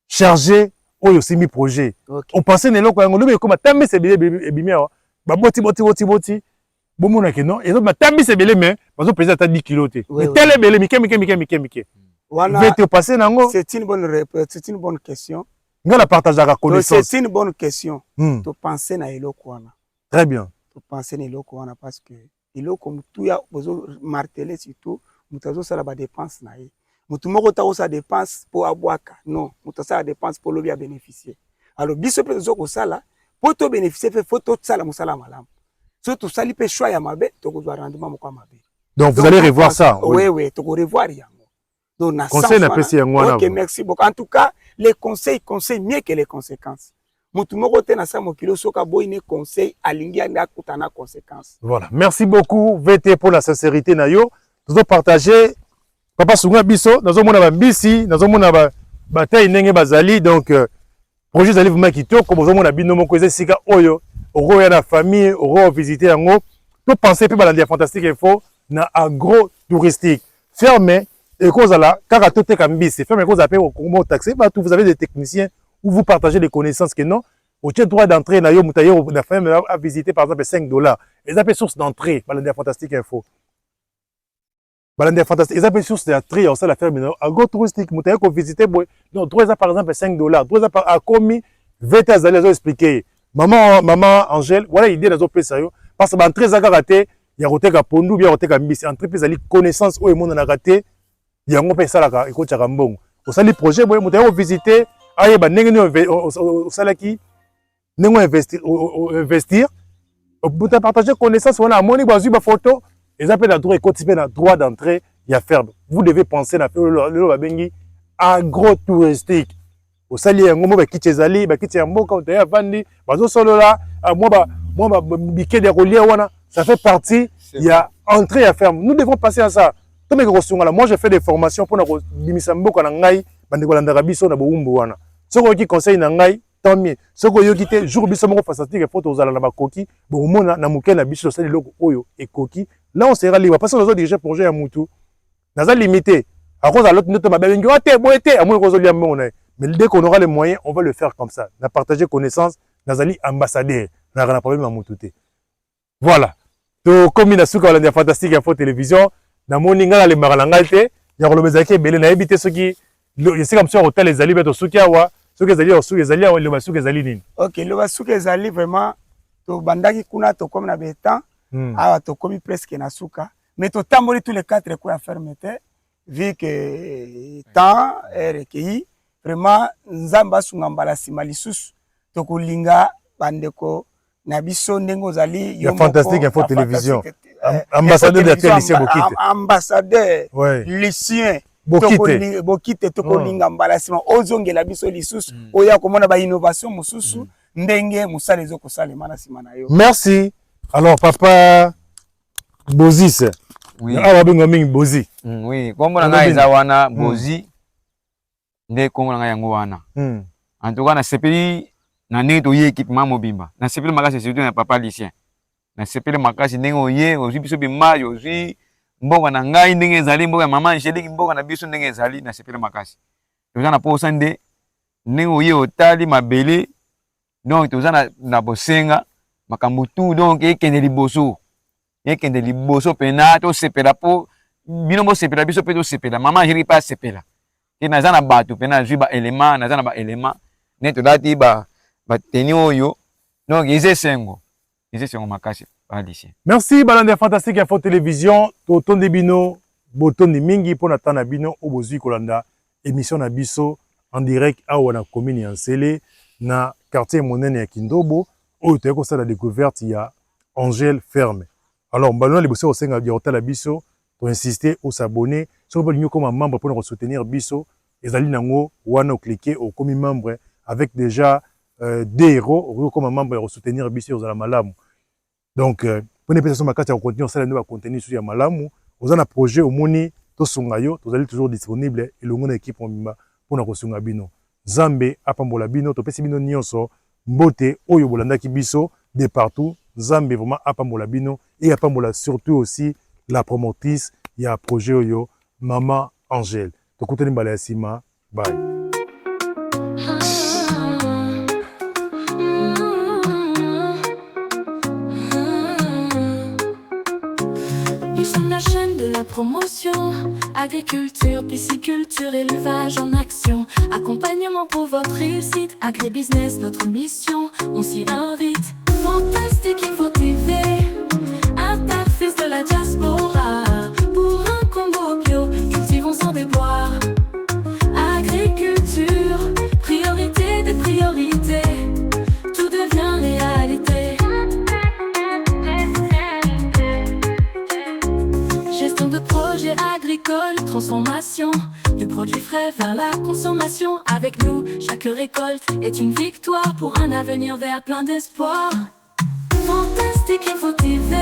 charger oyo simi projet. On pensait neloko yango lobe koma tambe se ebimia. Ba boti. Bon mon que non et donc ma tambi c'est belé mais parce que président a 10 kilos té mais tel est belé mike voilà vais te passer nango c'est une bonne réponse c'est une bonne question ngala partager la connaissance c'est une bonne question to penser na eloko wana très bien to penser na eloko wana parce que eloko mutu ya bozo marteler surtout mutazo sala ba dépense na ye mutu moko ta osa dépense pour abwaka non mutu sala dépense pour lobia bénéficier alors biso pe zo ko sala pour to bénéficier fait photo sala musala malamu. Surtout ça, il peut choisir ma bête, tu vas rendement mon mabe. Donc vous allez revoir ça. Oui, tu vas revoir yango. Donc na conseil na pesi yango na. OK, merci beaucoup. En tout cas, les conseils mieux que les conséquences. Mutu moko te na sa mokilo soka boyine conseil alingi anda kutana conséquences. Voilà. Merci beaucoup VT pour la sincérité na yo. Nous partager papa sunga biso, nazo mona ba mbisi, nazo mona ba bataille ndenge bazali donc projet zali vraiment kitoko, bozo mona bino moko ezesika oyo. Oro ya la famille, oro visiter yango. Tout penser pe balandi Fantastique Info na agro touristique. Fermé et cause là, car tout est cambis, fermé cause appel au combo taxé, bah tout vous avez des techniciens où vous partagez des connaissances que non. Au droit d'entrée na yo mutayo na famille à visiter par exemple $5. Les appels source d'entrée balandi Fantastique Info. Balandi Fantastique, les appels source d'entrée au la ferme agro touristique mutayo ko visiter boy. Donc droit par exemple $5, droit à commis VT azali zo expliquer. Maman Angèle, voilà l'idée dans autres sérieux parce que l'entrée ça raté, il y a roté ka pondu, bien roté ka mbisi, entreprise ali connaissance ou monde na raté, il y a ngopé ça là, écoute chakambong. Au les projets, vous avez visité, au salaki, investir, vous partager connaissance, on a moni bazu ba photo, et appellent la droit d'entrée, il y a ferme. Vous devez penser à le agro-touristique. Au sali, un moment qui t'ezali, qui t'es un mot quand t'es à Vandi, bazo solo là, moi, biquet des reliés, ça fait partie, il y a entrée à ferme. Nous devons passer à ça. Moi, j'ai fait des formations pour nous dimisambo quand on aille, bandeko wana. Ce qui conseille nangai, tant mieux. Ce qui est jour biso moko fantastique et photo aux alana ba koki, bon mona na muke na biso sali loko oyo et koki. Là on sera libre parce que nous avons déjà projet à mutu. Naza limité. À cause de l'autre notre ma bengi à moins qu'on soit mona. Mais dès qu'on aura les moyens, on va le faire comme ça. Na partager connaissance, nazali ambassadeur, na rien problème à mututé. Voilà. To comme na suka la fantastique info télévision, na moninga le maralangalte, ya ko lobezaki belé na éviter ce qui c'est comme ça hôtel les ali beto sukiawa. Ce que zali osu ezali awa le basu ezali nini. OK, le basu ezali vraiment to bandaki kuna to comme na betan awa to komi presque na suka mais to tamboli tous les 4 coups à fermeté vu que temps est recueilli vraiment nzamba sungambala simalisusu to kulinga bandeko na biso ndengo zali yo fantastique info télévision ambassadeur de la télévision Bokite ambassadeur Lucien Bokite tokolinga mbalasima ozongela biso lisusu oya komona ba innovation mususu ndenge musale zoko sale mana simana yo. Merci. Alors papa Bozis. Oui. Ah wabenga mingi Bozi. Oui, kombo na ngai za wana Bozi. Nde kombo na ngai yango wana. En tout cas na sepeli na neto ye équipe Mobimba. Na sepeli makasi surtout na papa Lucien. Na sepeli makasi ndenge oye ozi biso bima ozi mboka na ngai ndenge ezali mboka ya mama Angélique mboka na biso ndenge ezali na sepele makasi. Toza na posa nde ndenge oye otali mabele donc toza na bosenga makambo tu donc ekende liboso pena to sepela po bino bo sepela biso pe to sepela mama Angélique pa sepela. Ke naza na bato pena zwi ba élément naza na ba élément ne to dati ba teni oyo donc ezesengo makasi. Merci Balande Fantastique Info Télévision. Toton de bino, boton de mingi pour natana bino obozi kolanda émission na biso en direct à wana commune en Sélé na quartier monene ya Kindobo où tu as la découverte il y a Angèle Ferme. Alors balona les bosseurs au sein de hôtel à biso pour insister ou s'abonner sur le comme un membre pour nous soutenir biso et zali nango wana cliquer au comme membre avec déjà des héros comme un membre pour soutenir biso aux malamu. Donc, pour les personnes qui ont contenu, ça va contenu sur Malamu. Vous avez un projet au Moni, tout sungayo, vous allez toujours disponible et le monde équipe pour nous reçoit bino. Zambe apambola bino, to pesi bino nyonso, mbote oyo bolanda ki biso de partout. Zambe vraiment apambola bino et apambola surtout aussi la promotrice, il y a un projet oyo Maman Angèle. To kontenu bala sima, bye. La chaîne de la promotion, agriculture, pisciculture, élevage en action, accompagnement pour votre réussite, agribusiness, notre mission, on s'y invite. Fantastique Info TV, interface de la diaspora, pour un Congo bio, cultivons sans déboire. Agriculture, priorité des priorités, tout devient réalité. Gestion de projets agricoles, transformation du produit frais vers la consommation. Avec nous, chaque récolte est une victoire pour un avenir vert plein d'espoir. Fantastique Info TV,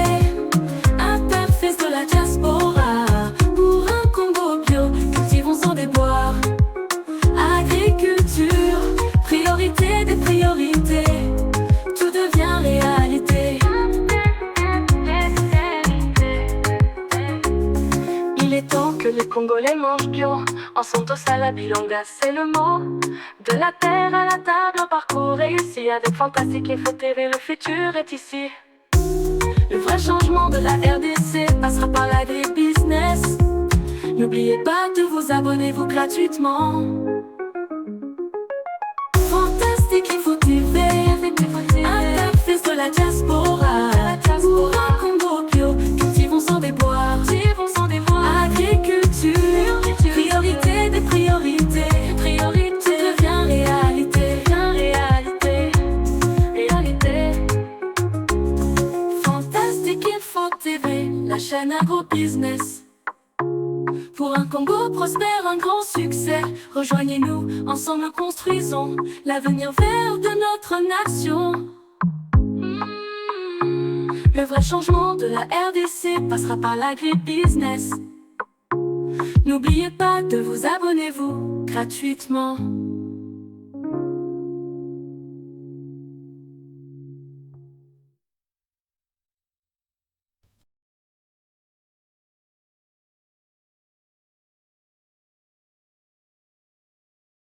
interface de la diaspora, pour un Congo bio, cultivons sans déboire. Agriculture, priorité des priorités, tout devient réalité. Il est temps que les Congolais mangent bio. En santos à la bilanga, c'est le mot. De la terre à la table, un parcours réussi. Avec Fantastique Info TV, le futur est ici. Le vrai changement de la RDC passera par l'agribusiness. N'oubliez pas de vous abonner gratuitement. Fantastique Info TV, interface de la diaspora, pour un Congo bio, cultivons sans déboire. Agriculture, priorité des priorités. la chaîne agro-business. Pour un Congo prospère, un grand succès, rejoignez-nous, ensemble construisons l'avenir vert de notre nation. Le vrai changement de la RDC passera par l'agri-business. N'oubliez pas de vous abonner, vous, gratuitement.